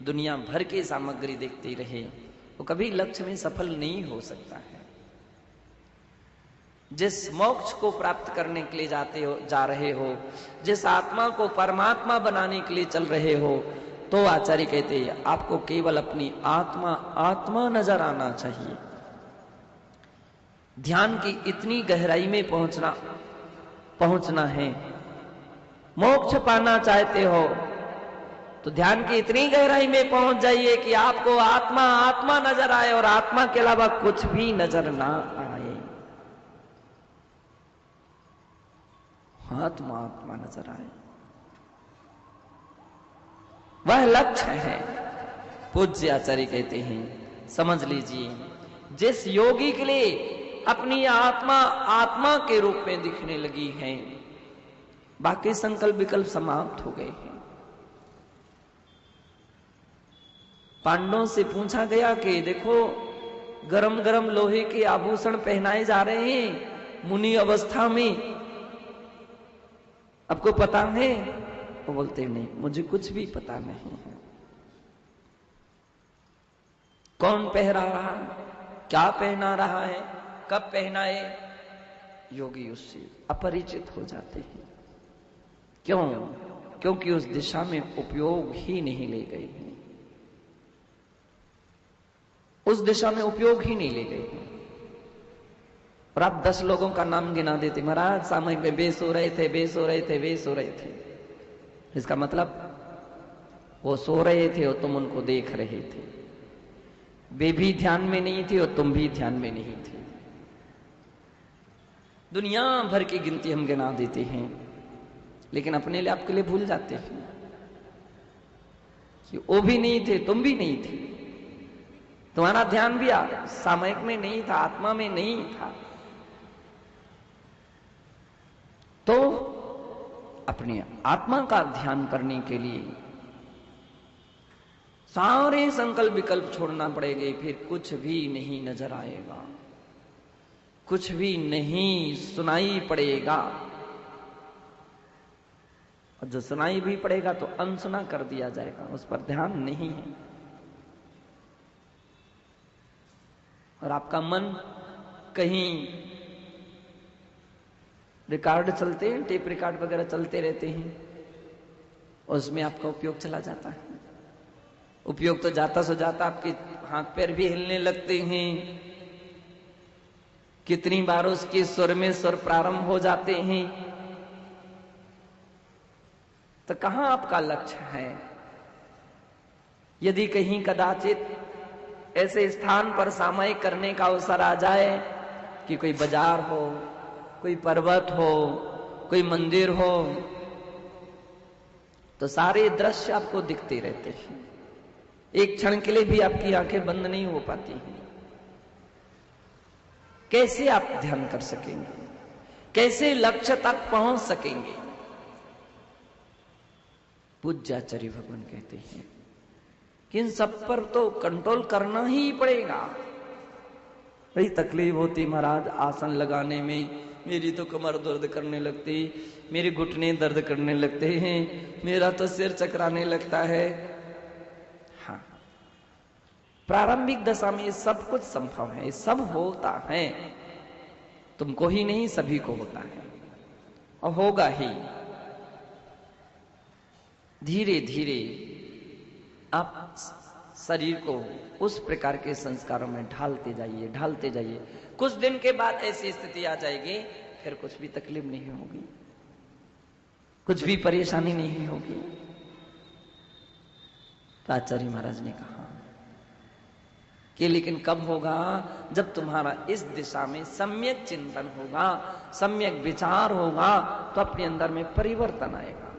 दुनिया भर की सामग्री देखती रहे, वो कभी लक्ष्य में सफल नहीं हो सकता है। जिस मोक्ष को प्राप्त करने के लिए जा रहे हो, जिस आत्मा को परमात्मा बनाने के लिए चल रहे हो, तो आचार्य कहते हैं आपको केवल अपनी आत्मा नजर आना चाहिए। ध्यान की इतनी गहराई में पहुंचना है। मोक्ष पाना चाहते हो तो ध्यान की इतनी गहराई में पहुंच जाइए कि आपको आत्मा नजर आए और आत्मा के अलावा कुछ भी नजर ना आए। आत्मा नजर आए, वह लक्ष्य है। पूज्य आचार्य कहते हैं समझ लीजिए, जिस योगी के लिए अपनी आत्मा के रूप में दिखने लगी है, बाकी संकल्प विकल्प समाप्त हो गए हैं। पांडवों से पूछा गया कि देखो गरम गरम लोहे के आभूषण पहनाए जा रहे हैं मुनि अवस्था में, आपको पता है? वो बोलते नहीं, मुझे कुछ भी पता नहीं है। कौन पहना रहा है, क्या पहना रहा है, कब पहनाए, योगी उससे अपरिचित हो जाते हैं। क्यों? क्योंकि उस दिशा में उपयोग ही नहीं ले गए हैं, उस दिशा में उपयोग ही नहीं ले गए हैं। और आप 10 लोगों का नाम गिना देते, महाराज सामयिक में बेस हो रहे थे। इसका मतलब वो सो रहे थे और तुम उनको देख रहे थे, वे भी ध्यान में नहीं थे और तुम भी ध्यान में नहीं थे। दुनिया भर की गिनती हम गिना देते हैं, लेकिन अपने लिए आपके लिए भूल जाते हैं कि वो भी नहीं थे, तुम भी नहीं थे। तुम्हारा ध्यान भी सामयिक में नहीं था, आत्मा में नहीं था। तो अपनी आत्मा का ध्यान करने के लिए सारे संकल्प विकल्प छोड़ना पड़ेंगे, फिर कुछ भी नहीं नजर आएगा, कुछ भी नहीं सुनाई पड़ेगा। और जो सुनाई भी पड़ेगा तो अनसुना कर दिया जाएगा, उस पर ध्यान नहीं है। और आपका मन कहीं रिकॉर्ड चलते हैं, टेप रिकॉर्ड वगैरह चलते रहते हैं, उसमें आपका उपयोग चला जाता है। उपयोग तो जाता सो जाता, आपके हाथ पैर भी हिलने लगते हैं, कितनी बार उसके सुर में सुर प्रारंभ हो जाते हैं। तो कहां आपका लक्ष्य है? यदि कहीं कदाचित ऐसे स्थान पर सामयिक करने का अवसर आ जाए कि कोई बाजार हो, कोई पर्वत हो, कोई मंदिर हो, तो सारे दृश्य आपको दिखते रहते हैं, एक क्षण के लिए भी आपकी आंखें बंद नहीं हो पाती हैं। कैसे आप ध्यान कर सकेंगे? कैसे लक्ष्य तक पहुंच सकेंगे? पूज्य आचार्य भगवान कहते हैं कि इन सब पर तो कंट्रोल करना ही पड़ेगा। बड़ी तकलीफ होती महाराज आसन लगाने में, मेरी तो कमर दर्द करने लगती, मेरे घुटने दर्द करने लगते हैं, मेरा तो सिर चकराने लगता है। हाँ, प्रारंभिक दशा में सब कुछ संभव है, सब होता है, तुमको ही नहीं सभी को होता है और होगा ही। धीरे धीरे आप शरीर को उस प्रकार के संस्कारों में ढालते जाइए, ढालते जाइए। कुछ दिन के बाद ऐसी स्थिति आ जाएगी, फिर कुछ भी तकलीफ नहीं होगी, कुछ भी परेशानी नहीं होगी। तो आचार्य महाराज ने कहा कि लेकिन कब होगा? जब तुम्हारा इस दिशा में सम्यक चिंतन होगा, सम्यक विचार होगा, तो अपने अंदर में परिवर्तन आएगा।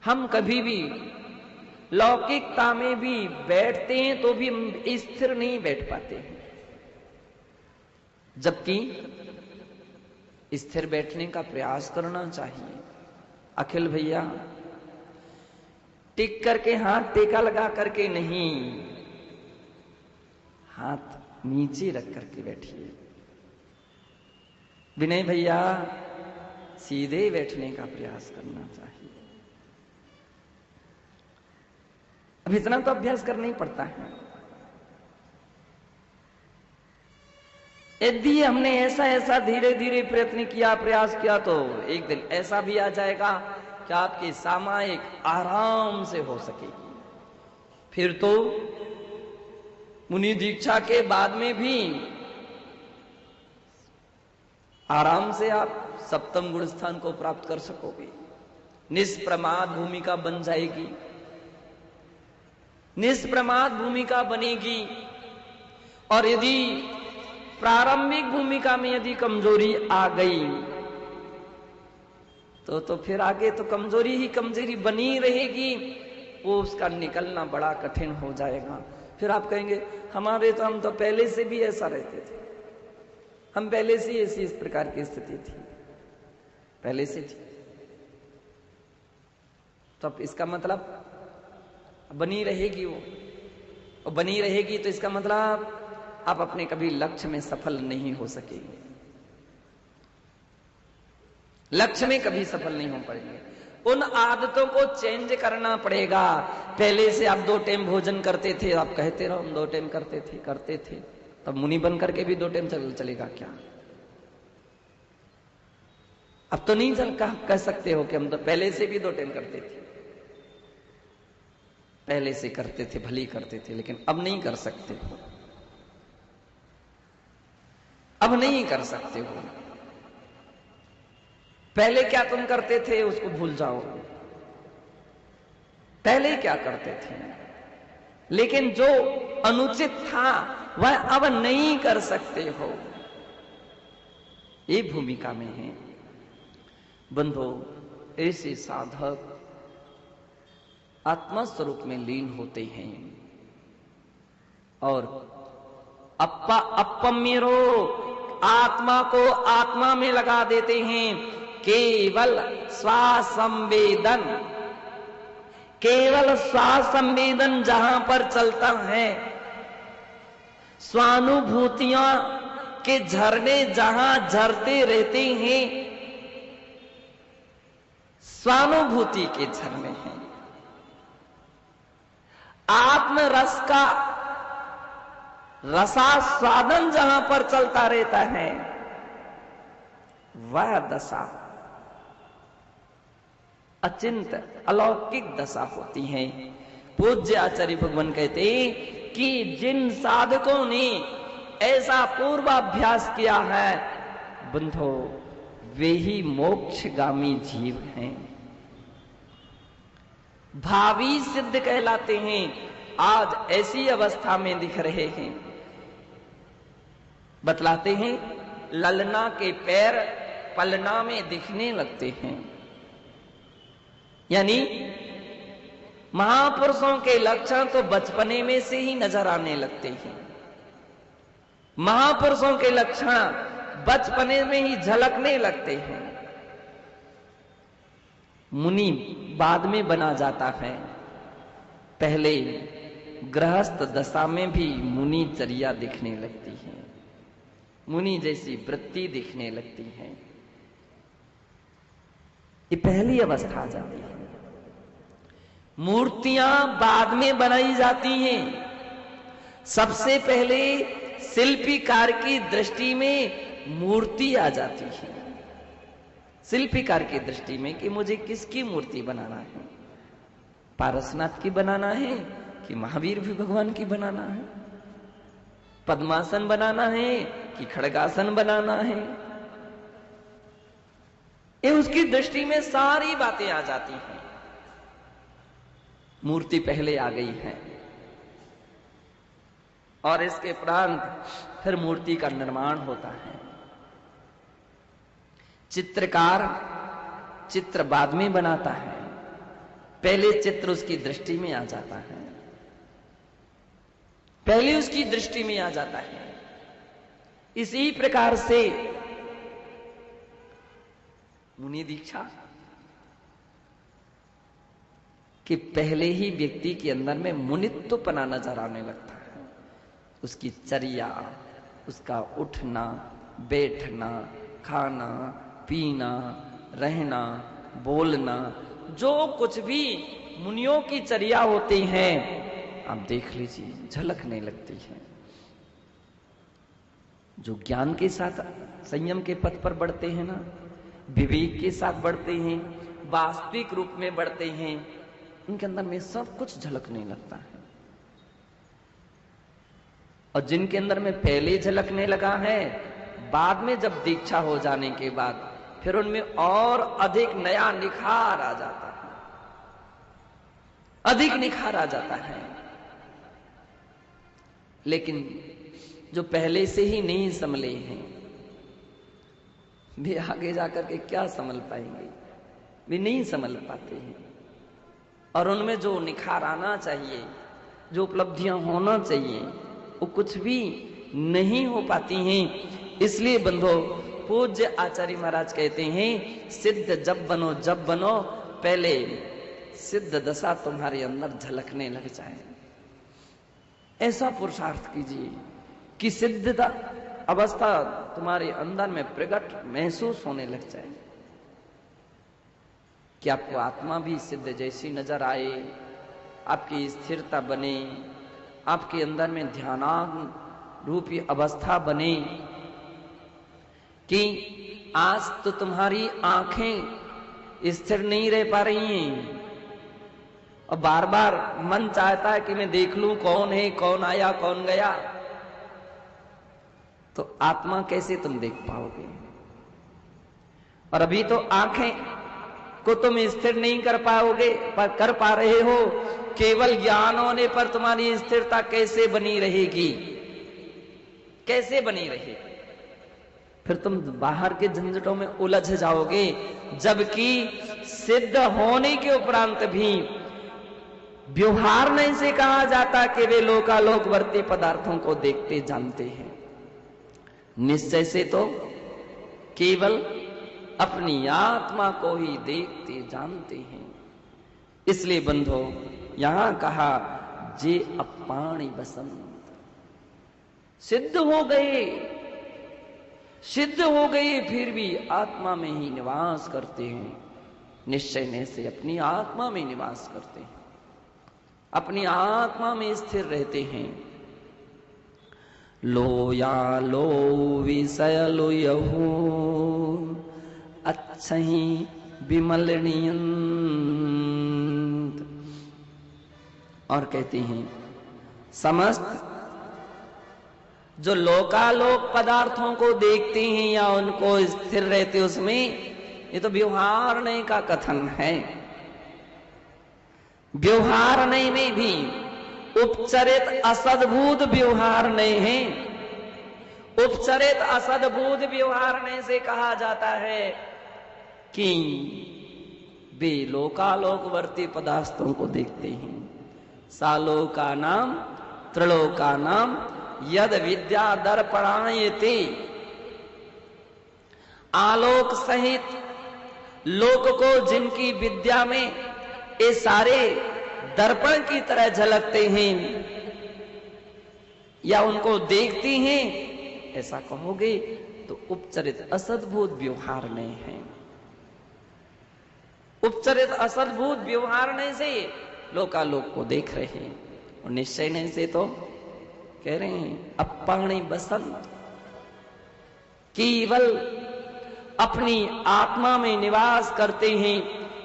हम कभी भी लौकिकता में भी बैठते हैं तो भी हम स्थिर नहीं बैठ पाते हैं, जबकि स्थिर बैठने का प्रयास करना चाहिए। अखिल भैया, टिक करके हाथ टेका लगा करके नहीं, हाथ नीचे रख करके बैठिए। विनय भैया, सीधे बैठने का प्रयास करना चाहिए। अब इतना तो अभ्यास करना ही पड़ता है। यदि हमने ऐसा ऐसा धीरे धीरे प्रयत्न किया, प्रयास किया, तो एक दिन ऐसा भी आ जाएगा कि आपकी सामायिक आराम से हो सकेगी। फिर तो मुनि दीक्षा के बाद में भी आराम से आप सप्तम गुण स्थान को प्राप्त कर सकोगे। निष्प्रमाद भूमिका बन जाएगी, निष्प्रमाद भूमिका बनेगी। और यदि प्रारंभिक भूमिका में यदि कमजोरी आ गई तो फिर आगे तो कमजोरी ही कमजोरी बनी रहेगी, वो उसका निकलना बड़ा कठिन हो जाएगा। फिर आप कहेंगे हम तो पहले से भी ऐसा रहते थे, हम पहले से ऐसी इस प्रकार की स्थिति थी, पहले से थी। तो अब इसका मतलब बनी रहेगी वो, और बनी रहेगी तो इसका मतलब आप अपने कभी लक्ष्य में सफल नहीं हो सकेंगे, लक्ष्य में कभी सफल नहीं हो पाएंगे। उन आदतों को चेंज करना पड़ेगा। पहले से आप 2 टाइम भोजन करते थे, आप कहते रहो हम 2 टाइम करते थे, तब मुनि बन करके भी 2 टाइम चलेगा क्या? अब तो नहीं कह सकते हो कि हम तो पहले से भी 2 टाइम करते थे। पहले से करते थे, भली करते थे, लेकिन अब नहीं कर सकते हो, अब नहीं कर सकते हो। पहले क्या तुम करते थे उसको भूल जाओ, पहले क्या करते थे, लेकिन जो अनुचित था वह अब नहीं कर सकते हो। ये भूमिका में है बंधो। ऐसे साधक आत्मा स्वरूप में लीन होते हैं और अपम्यरो आत्मा को आत्मा में लगा देते हैं। केवल स्वासंवेदन, केवल स्वासंवेदन जहां पर चलता है, स्वानुभूतियां के झरने जहां झरते रहते हैं, स्वानुभूति के झरने हैं, आत्म रस का रसास्वादन जहां पर चलता रहता है, वह दशा अचिंत अलौकिक दशा होती है। पूज्य आचार्य भगवान कहते कि जिन साधकों ने ऐसा पूर्वाभ्यास किया है बंधो, वे ही मोक्षगामी जीव हैं, भावी सिद्ध कहलाते हैं। आज ऐसी अवस्था में दिख रहे हैं। बतलाते हैं ललना के पैर पलना में दिखने लगते हैं, यानी महापुरुषों के लक्षण तो बचपने में से ही नजर आने लगते हैं। महापुरुषों के लक्षण बचपने में ही झलकने लगते हैं। मुनि बाद में बना जाता है, पहले गृहस्थ दशा में भी मुनि चर्या दिखने लगती है, मुनि जैसी वृत्ति दिखने लगती है। ये पहली अवस्था आ जाती है। मूर्तियां बाद में बनाई जाती हैं। सबसे पहले शिल्पीकार की दृष्टि में मूर्ति आ जाती है। शिल्पीकार की दृष्टि में कि मुझे किसकी मूर्ति बनाना है, पारसनाथ की बनाना है कि महावीर भी भगवान की बनाना है, पद्मासन बनाना है कि खड़गासन बनाना है। ये उसकी दृष्टि में सारी बातें आ जाती हैं। मूर्ति पहले आ गई है और इसके उपरांत फिर मूर्ति का निर्माण होता है। चित्रकार चित्र बाद में बनाता है, पहले चित्र उसकी दृष्टि में आ जाता है, पहले उसकी दृष्टि में आ जाता है। इसी प्रकार से मुनि दीक्षा कि पहले ही व्यक्ति के अंदर में मुनित्वपना नजर आने लगता है। उसकी चर्या, उसका उठना बैठना, खाना पीना, रहना, बोलना, जो कुछ भी मुनियों की चर्या होती है, आप देख लीजिए झलकने लगती है। जो ज्ञान के साथ संयम के पथ पर बढ़ते हैं ना, विवेक के साथ बढ़ते हैं, वास्तविक रूप में बढ़ते हैं, उनके अंदर में सब कुछ झलकने लगता है। और जिनके अंदर में पहले झलकने लगा है, बाद में जब दीक्षा हो जाने के बाद फिर उनमें और अधिक नया निखार आ जाता है, अधिक निखार आ जाता है। लेकिन जो पहले से ही नहीं संभले हैं, वे आगे जाकर के क्या संभल पाएंगे? वे नहीं संभल पाते हैं। और उनमें जो निखार आना चाहिए, जो उपलब्धियां होना चाहिए, वो कुछ भी नहीं हो पाती हैं। इसलिए बंधो, पूज्य आचार्य महाराज कहते हैं, सिद्ध जब बनो, पहले सिद्ध दशा तुम्हारे अंदर झलकने लग जाए। ऐसा पुरुषार्थ कीजिए कि सिद्धता अवस्था तुम्हारे अंदर में प्रकट महसूस होने लग जाए, कि आपको आत्मा भी सिद्ध जैसी नजर आए, आपकी स्थिरता बने, आपके अंदर में ध्यानाग्न रूपी अवस्था बने, कि आज तो तुम्हारी आंखें स्थिर नहीं रह पा रही हैं और बार बार मन चाहता है कि मैं देख लूं कौन है, कौन आया, कौन गया। तो आत्मा कैसे तुम देख पाओगे? और अभी तो आंखें को तुम स्थिर नहीं कर पाओगे, पर कर पा रहे हो। केवल ज्ञान होने पर तुम्हारी स्थिरता कैसे बनी रहेगी? कैसे बनी रहेगी? फिर तुम बाहर के झंझटों में उलझ जाओगे, जबकि सिद्ध होने के उपरांत भी व्यवहार नहीं से कहा जाता कि वे लोकालोकवर्ती पदार्थों को देखते जानते हैं। निश्चय से तो केवल अपनी आत्मा को ही देखते जानते हैं। इसलिए बंधो, यहां कहा जे अपाणी बसंत, सिद्ध हो गए, सिद्ध हो गए, फिर भी आत्मा में ही निवास करते हैं। निश्चय से अपनी आत्मा में निवास करते हैं, अपनी आत्मा में स्थिर रहते हैं। लोया लो विषय लो यहू अच्छी विमलनीयंत। और कहते हैं समस्त जो लोकालोक पदार्थों को देखते हैं या उनको स्थिर रहते उसमें, ये तो व्यवहार नहीं का कथन है। व्यवहार नहीं में भी उपचरित असद्भुत व्यवहार नहीं है। उपचरित असद्भुत व्यवहार नहीं से कहा जाता है कि वे लोकालोकवर्ती पदार्थों को देखते हैं। सालोका नाम त्रिलोका नाम यद विद्या दर्पणायते। आलोक सहित लोक को जिनकी विद्या में ये सारे दर्पण की तरह झलकते हैं या उनको देखते हैं, ऐसा कहोगे तो उपचरित असद्भुत व्यवहार नहीं है। उपचरित असद्भुत व्यवहार नहीं से लोकालोक को देख रहे हैं, और निश्चय नहीं से तो कह रहे हैं अपाणी बसंत, केवल अपनी आत्मा में निवास करते हैं,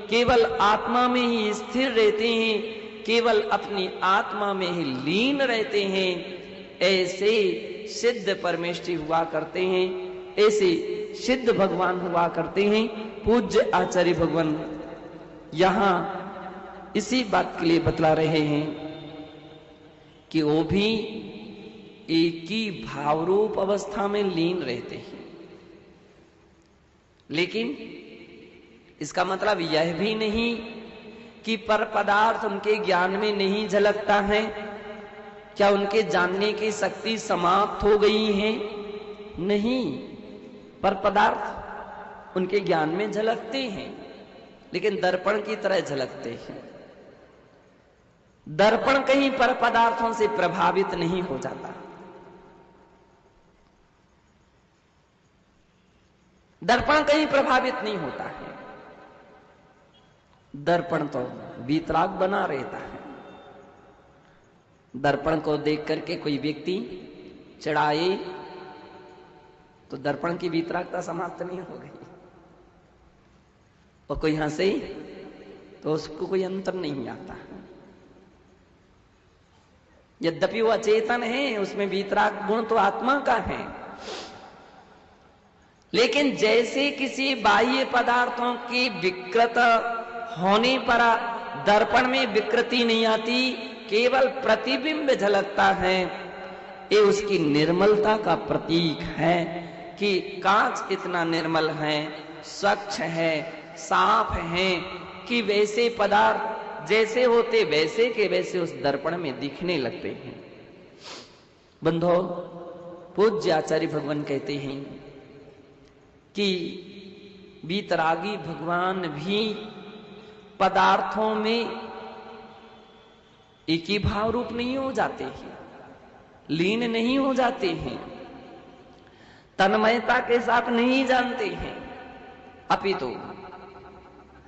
केवल आत्मा में ही स्थिर रहते हैं, केवल अपनी आत्मा में ही लीन रहते हैं, ऐसे सिद्ध परमेष्ठी हुआ करते हैं, ऐसे सिद्ध भगवान हुआ करते हैं। पूज्य आचार्य भगवान यहां इसी बात के लिए बतला रहे हैं कि वो भी एक ही भावरूप अवस्था में लीन रहते हैं। लेकिन इसका मतलब यह भी नहीं कि पर पदार्थ उनके ज्ञान में नहीं झलकता है। क्या उनके जानने की शक्ति समाप्त हो गई है? नहीं, पर पदार्थ उनके ज्ञान में झलकते हैं, लेकिन दर्पण की तरह झलकते हैं। दर्पण कहीं पर पदार्थों से प्रभावित नहीं हो जाता। दर्पण कहीं प्रभावित नहीं होता है। दर्पण तो वीतराग बना रहता है। दर्पण को देख करके कोई व्यक्ति चिढ़ाए तो दर्पण की वीतरागता समाप्त नहीं हो गई, और कोई हंसे तो उसको कोई अंतर नहीं आता। यद्यपि वो अचेतन है, उसमें वीतराग गुण तो आत्मा का है, लेकिन जैसे किसी बाह्य पदार्थों की विकृत होने पर दर्पण में विकृति नहीं आती, केवल प्रतिबिंब झलकता है, ये उसकी निर्मलता का प्रतीक है कि कांच इतना निर्मल है, स्वच्छ है, साफ है कि वैसे पदार्थ जैसे होते वैसे के वैसे उस दर्पण में दिखने लगते हैं। बंधो, पूज्य आचार्य भगवान कहते हैं कि वीतरागी भगवान भी पदार्थों में एक ही भाव रूप नहीं हो जाते हैं, लीन नहीं हो जाते हैं, तन्मयता के साथ नहीं जानते हैं, अपितु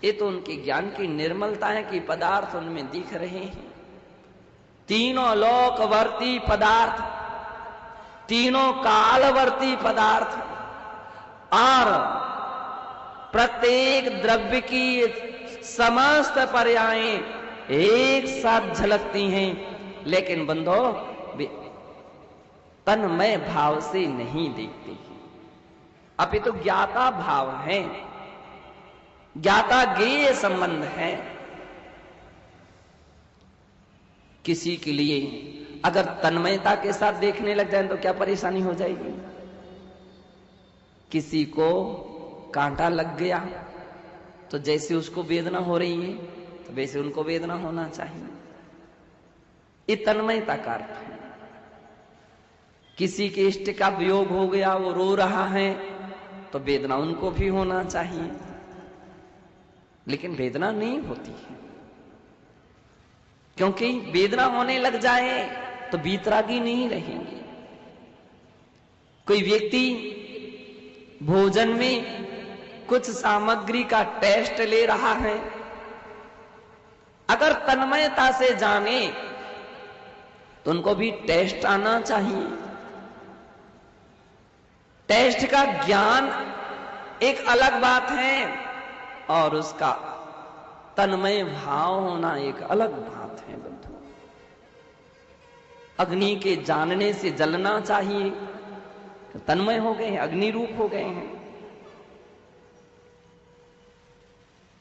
ये तो उनके ज्ञान की निर्मलता है कि पदार्थ उनमें दिख रहे हैं। तीनों लोकवर्ती पदार्थ, तीनों कालवर्ती पदार्थ और प्रत्येक द्रव्य की समस्त पर्यायें एक साथ झलकती हैं, लेकिन बंधो वे तन्मय भाव से नहीं देखते हैं, अपितु तो ज्ञाता भाव है, ज्ञाता ज्ञेय संबंध है। किसी के लिए अगर तन्मयता के साथ देखने लग जाए तो क्या परेशानी हो जाएगी? किसी को कांटा लग गया तो जैसे उसको वेदना हो रही है तो वैसे उनको वेदना होना चाहिए, ये तन्मयता का अर्थ है। किसी के इष्ट का वियोग हो गया, वो रो रहा है तो वेदना उनको भी होना चाहिए, लेकिन वेदना नहीं होती है, क्योंकि वेदना होने लग जाए तो वीतरागी नहीं रहेंगे। कोई व्यक्ति भोजन में कुछ सामग्री का टेस्ट ले रहा है, अगर तन्मयता से जाने तो उनको भी टेस्ट आना चाहिए। टेस्ट का ज्ञान एक अलग बात है, और उसका तन्मय भाव होना एक अलग बात है बंधु। अग्नि के जानने से जलना चाहिए, तो तन्मय हो गए हैं, अग्नि रूप हो गए हैं।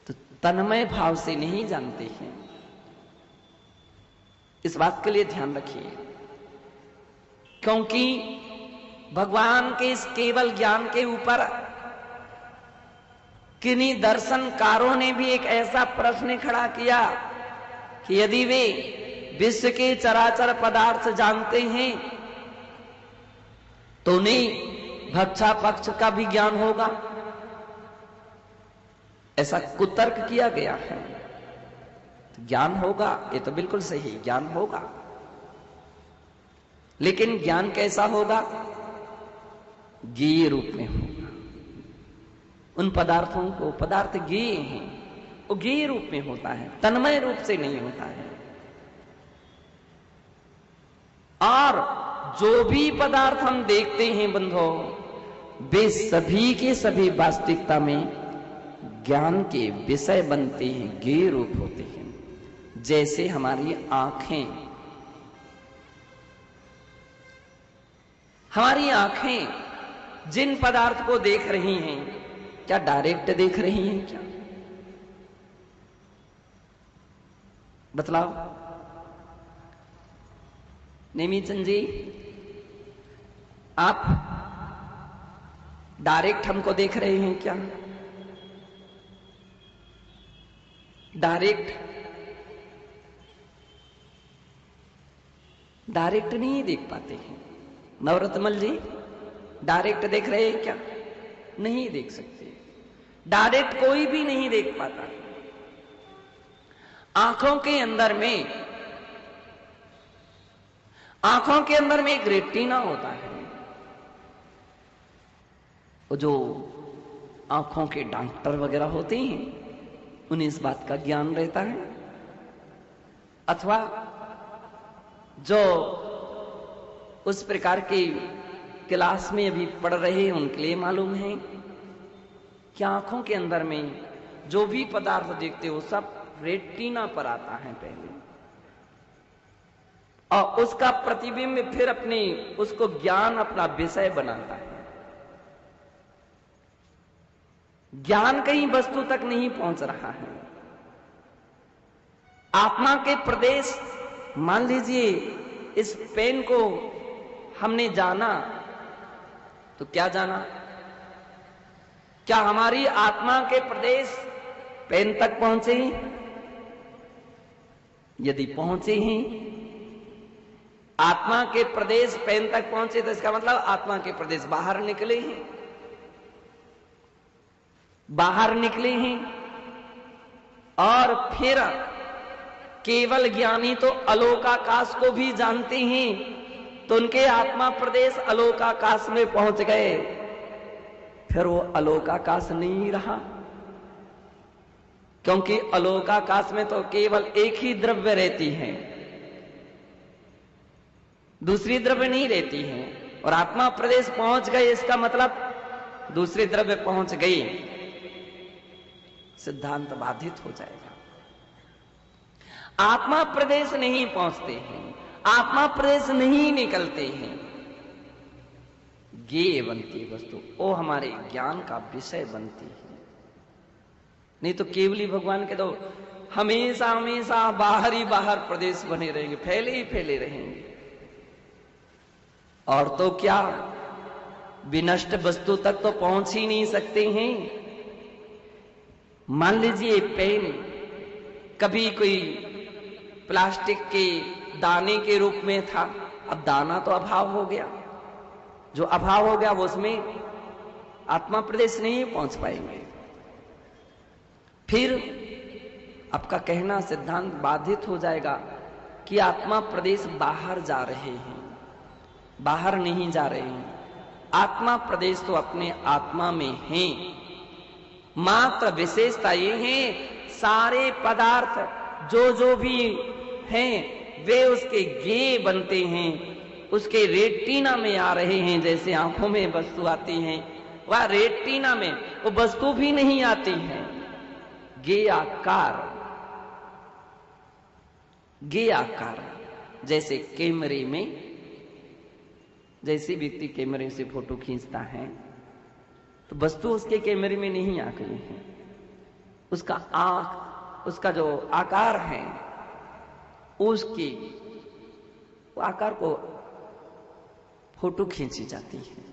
तो तन्मय भाव से नहीं जानते हैं, इस बात के लिए ध्यान रखिए। क्योंकि भगवान के इस केवल ज्ञान के ऊपर किन्हीं दर्शनकारों ने भी एक ऐसा प्रश्न खड़ा किया कि यदि वे विश्व के चराचर पदार्थ जानते हैं तो उन्हें भक्षा पक्ष का भी ज्ञान होगा। ऐसा कुतर्क किया गया है। तो ज्ञान होगा, ये तो बिल्कुल सही, ज्ञान होगा, लेकिन ज्ञान कैसा होगा? ज्ञेय रूप में होगा। उन पदार्थों को, पदार्थ ज्ञेय हैं, वो ज्ञेय रूप में होता है, तन्मय रूप से नहीं होता है। और जो भी पदार्थ हम देखते हैं बंधो, वे सभी के सभी वास्तविकता में ज्ञान के विषय बनते हैं, ज्ञेय रूप होते हैं। जैसे हमारी आंखें, हमारी आंखें जिन पदार्थ को देख रही हैं, क्या डायरेक्ट देख रही हैं क्या? बतलाओ नेमीचंद जी, आप डायरेक्ट हमको देख रहे हैं क्या? डायरेक्ट नहीं देख पाते हैं। नवरत्नमल जी, डायरेक्ट देख रहे हैं क्या? नहीं देख सकते। डायरेक्ट कोई भी नहीं देख पाता। आंखों के अंदर में एक रेटिना होता है। वो जो आंखों के डॉक्टर वगैरह होते हैं, उन्हें इस बात का ज्ञान रहता है, अथवा जो उस प्रकार की क्लास में अभी पढ़ रहे हैं उनके लिए मालूम है कि आंखों के अंदर में जो भी पदार्थ देखते हो सब रेटिना पर आता है पहले, और उसका प्रतिबिंब फिर अपने उसको ज्ञान अपना विषय बनाता है। ज्ञान कहीं वस्तु तक नहीं पहुंच रहा है। आत्मा के प्रदेश, मान लीजिए इस पेन को हमने जाना, तो क्या जाना? क्या हमारी आत्मा के प्रदेश पेन तक पहुंचे? यदि पहुंचे हैं, आत्मा के प्रदेश पेन तक पहुंचे, तो इसका मतलब आत्मा के प्रदेश बाहर निकले हैं। बाहर निकले हैं और फिर केवल ज्ञानी तो अलोकाकाश को भी जानते हैं, तो उनके आत्मा प्रदेश अलोकाकाश में पहुंच गए। फिर वो अलोकाकाश नहीं रहा, क्योंकि अलोकाकाश में तो केवल एक ही द्रव्य रहती है, दूसरी द्रव्य नहीं रहती है। और आत्मा प्रदेश पहुंच गए, इसका मतलब दूसरी द्रव्य पहुंच गई, सिद्धांत बाधित हो जाएगा। आत्मा प्रदेश नहीं पहुंचते हैं, आत्मा प्रदेश नहीं निकलते हैं, ज्ञेय बनती वस्तु वो हमारे ज्ञान का विषय बनती है। नहीं तो केवली भगवान के तो हमेशा हमेशा बाहर ही बाहर प्रदेश बने रहेंगे, फैले ही फैले रहेंगे। और तो क्या, विनष्ट वस्तु तक तो पहुंच ही नहीं सकते हैं। मान लीजिए पेन कभी कोई प्लास्टिक के दाने के रूप में था, अब दाना तो अभाव हो गया, जो अभाव हो गया वो उसमें आत्मा प्रदेश नहीं पहुंच पाएंगे। फिर आपका कहना सिद्धांत बाधित हो जाएगा कि आत्मा प्रदेश बाहर जा रहे हैं, बाहर नहीं जा रहे हैं। आत्मा प्रदेश तो अपने आत्मा में है, मात्र विशेषता ये है सारे पदार्थ जो जो भी हैं वे उसके ज्ञेय बनते हैं, उसके रेटिना में आ रहे हैं। जैसे आंखों में वस्तु आती है, वह रेटिना में वो वस्तु भी नहीं आती है, गे आकार, जैसे कैमरे में, जैसे व्यक्ति कैमरे से फोटो खींचता है तो वस्तु उसके कैमरे में नहीं आ गई है, उसका जो आकार है उसकी आकार को फोटो खींची जाती है,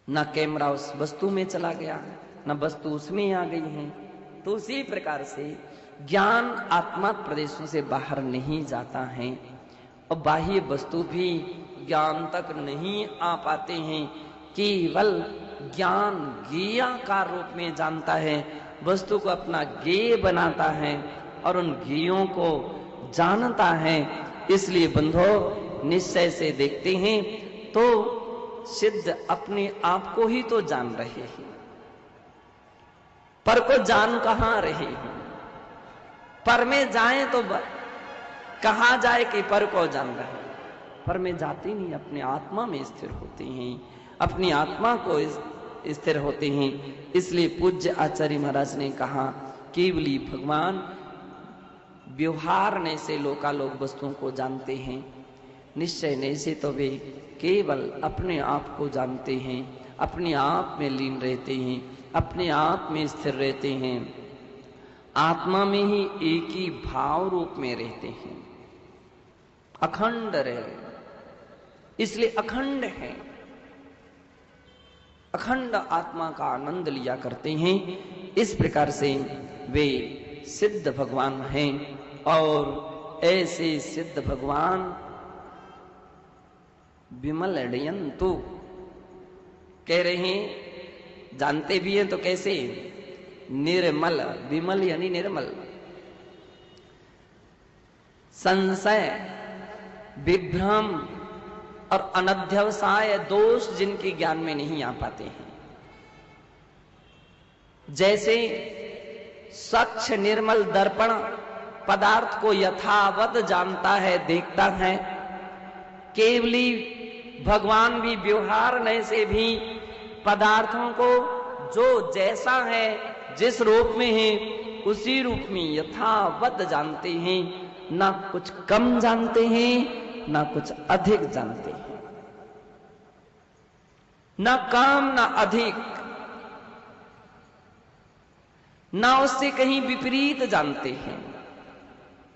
ना कैमरा उस वस्तु में चला गया, ना वस्तु उसमें आ गई है। तो उसी प्रकार से ज्ञान आत्मा प्रदेशों से बाहर नहीं जाता है और बाह्य वस्तु भी ज्ञान तक नहीं आ पाते हैं। केवल ज्ञान ज्ञेयाकार रूप में जानता है, वस्तु को अपना ज्ञेय बनाता है और उन ज्ञेयों को जानता है। इसलिए बंधो निश्चय से देखते हैं तो सिद्ध अपने आप को ही तो जान रहे हैं, पर को जान कहां रहे हैं। पर में जाएं तो कहा जाए कि पर को जान रहे हैं, पर में जाते नहीं, अपने आत्मा में स्थिर होते हैं, अपनी आत्मा को स्थिर होते हैं। इसलिए पूज्य आचार्य महाराज ने कहा केवली भगवान व्यवहार से लोकालोक वस्तुओं को जानते हैं, निश्चय नहीं से तो वे केवल अपने आप को जानते हैं, अपने आप में लीन रहते हैं, अपने आप में स्थिर रहते हैं, आत्मा में ही एक ही भाव रूप में रहते हैं, अखंड रहे, इसलिए अखंड है, अखंड आत्मा का आनंद लिया करते हैं। इस प्रकार से वे सिद्ध भगवान हैं और ऐसे सिद्ध भगवान विमल अडयंतु कह रहे हैं, जानते भी हैं तो कैसे, निर्मल, विमल यानी निर्मल, संशय, विभ्रम और अनध्यवसाय दोष जिनके ज्ञान में नहीं आ पाते हैं, जैसे स्वच्छ निर्मल दर्पण पदार्थ को यथावत जानता है, देखता है, केवली भगवान भी व्यवहार नय से भी पदार्थों को जो जैसा है, जिस रूप में है, उसी रूप में यथावत जानते हैं, ना कुछ कम जानते हैं ना कुछ अधिक जानते हैं, ना कम ना अधिक, ना उससे कहीं विपरीत जानते हैं,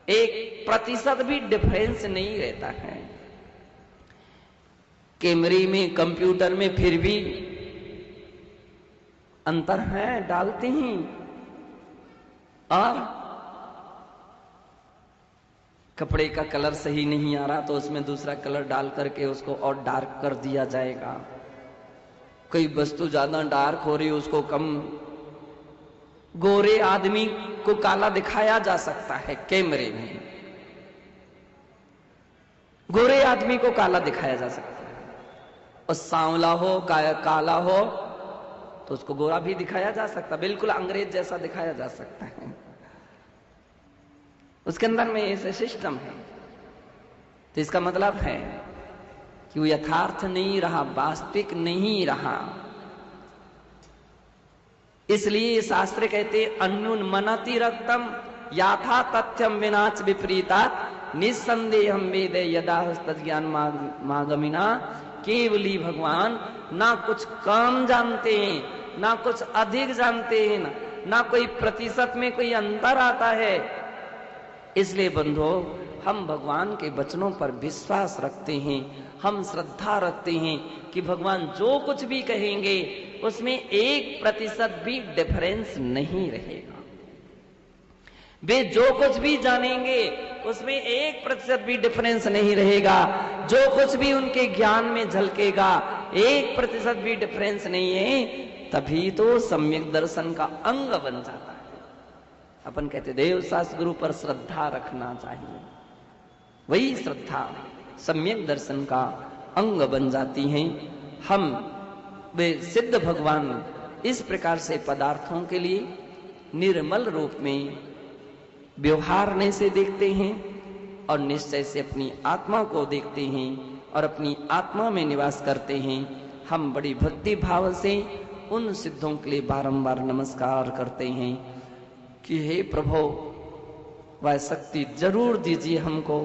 1% भी डिफरेंस नहीं रहता है। कैमरे में, कंप्यूटर में फिर भी अंतर है, डालते हैं, और कपड़े का कलर सही नहीं आ रहा तो उसमें दूसरा कलर डाल करके उसको और डार्क कर दिया जाएगा। कोई वस्तु ज्यादा डार्क हो रही, उसको कम, गोरे आदमी को काला दिखाया जा सकता है कैमरे में, गोरे आदमी को काला दिखाया जा सकता है, और सांवला हो, काला हो तो उसको गोरा भी दिखाया जा सकता, बिल्कुल अंग्रेज जैसा दिखाया जा सकता है। उसके अंदर में ऐसे सिस्टम है। तो इसका मतलब है कि वो यथार्थ नहीं रहा, वास्तविक नहीं रहा। इसलिए शास्त्र कहते अन्युन मनति रक्तम याथा तथ्यम विनाच विपरीतात निस्संदेहम वेदे यदा तज्ज्ञान मागमिना। केवली भगवान ना कुछ कम जानते हैं ना कुछ अधिक जानते हैं, ना कोई प्रतिशत में कोई अंतर आता है। इसलिए बंधो हम भगवान के वचनों पर विश्वास रखते हैं, हम श्रद्धा रखते हैं कि भगवान जो कुछ भी कहेंगे उसमें 1% भी डिफरेंस नहीं रहेगा। वे जो कुछ भी जानेंगे उसमें 1% भी डिफरेंस नहीं रहेगा। जो कुछ भी उनके ज्ञान में झलकेगा 1% भी डिफरेंस नहीं है, तभी तो सम्यक दर्शन का अंग बन जाता है। अपन कहते देव शास्त्र गुरु पर श्रद्धा रखना चाहिए, वही श्रद्धा सम्यक दर्शन का अंग बन जाती है। हम वे सिद्ध भगवान इस प्रकार से पदार्थों के लिए निर्मल रूप में व्यवहार से देखते हैं और निश्चय से अपनी आत्मा को देखते हैं और अपनी आत्मा में निवास करते हैं। हम बड़ी भक्ति भाव से उन सिद्धों के लिए बारंबार नमस्कार करते हैं कि हे प्रभु, वह शक्ति जरूर दीजिए हमको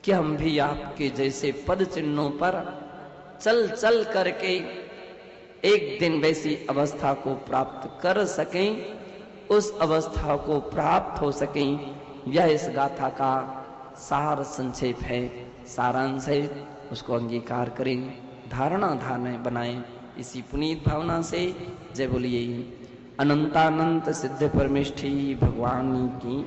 कि हम भी आपके जैसे पद चिन्हों पर चल चल करके एक दिन वैसी अवस्था को प्राप्त कर सकें, उस अवस्था को प्राप्त हो सकें। यह इस गाथा का सार संक्षेप है, सारांश है। उसको अंगीकार करें, धारणा बनाएं इसी पुनीत भावना से। जय बोलिए अनंतानंत सिद्ध परमेष्ठी भगवान की।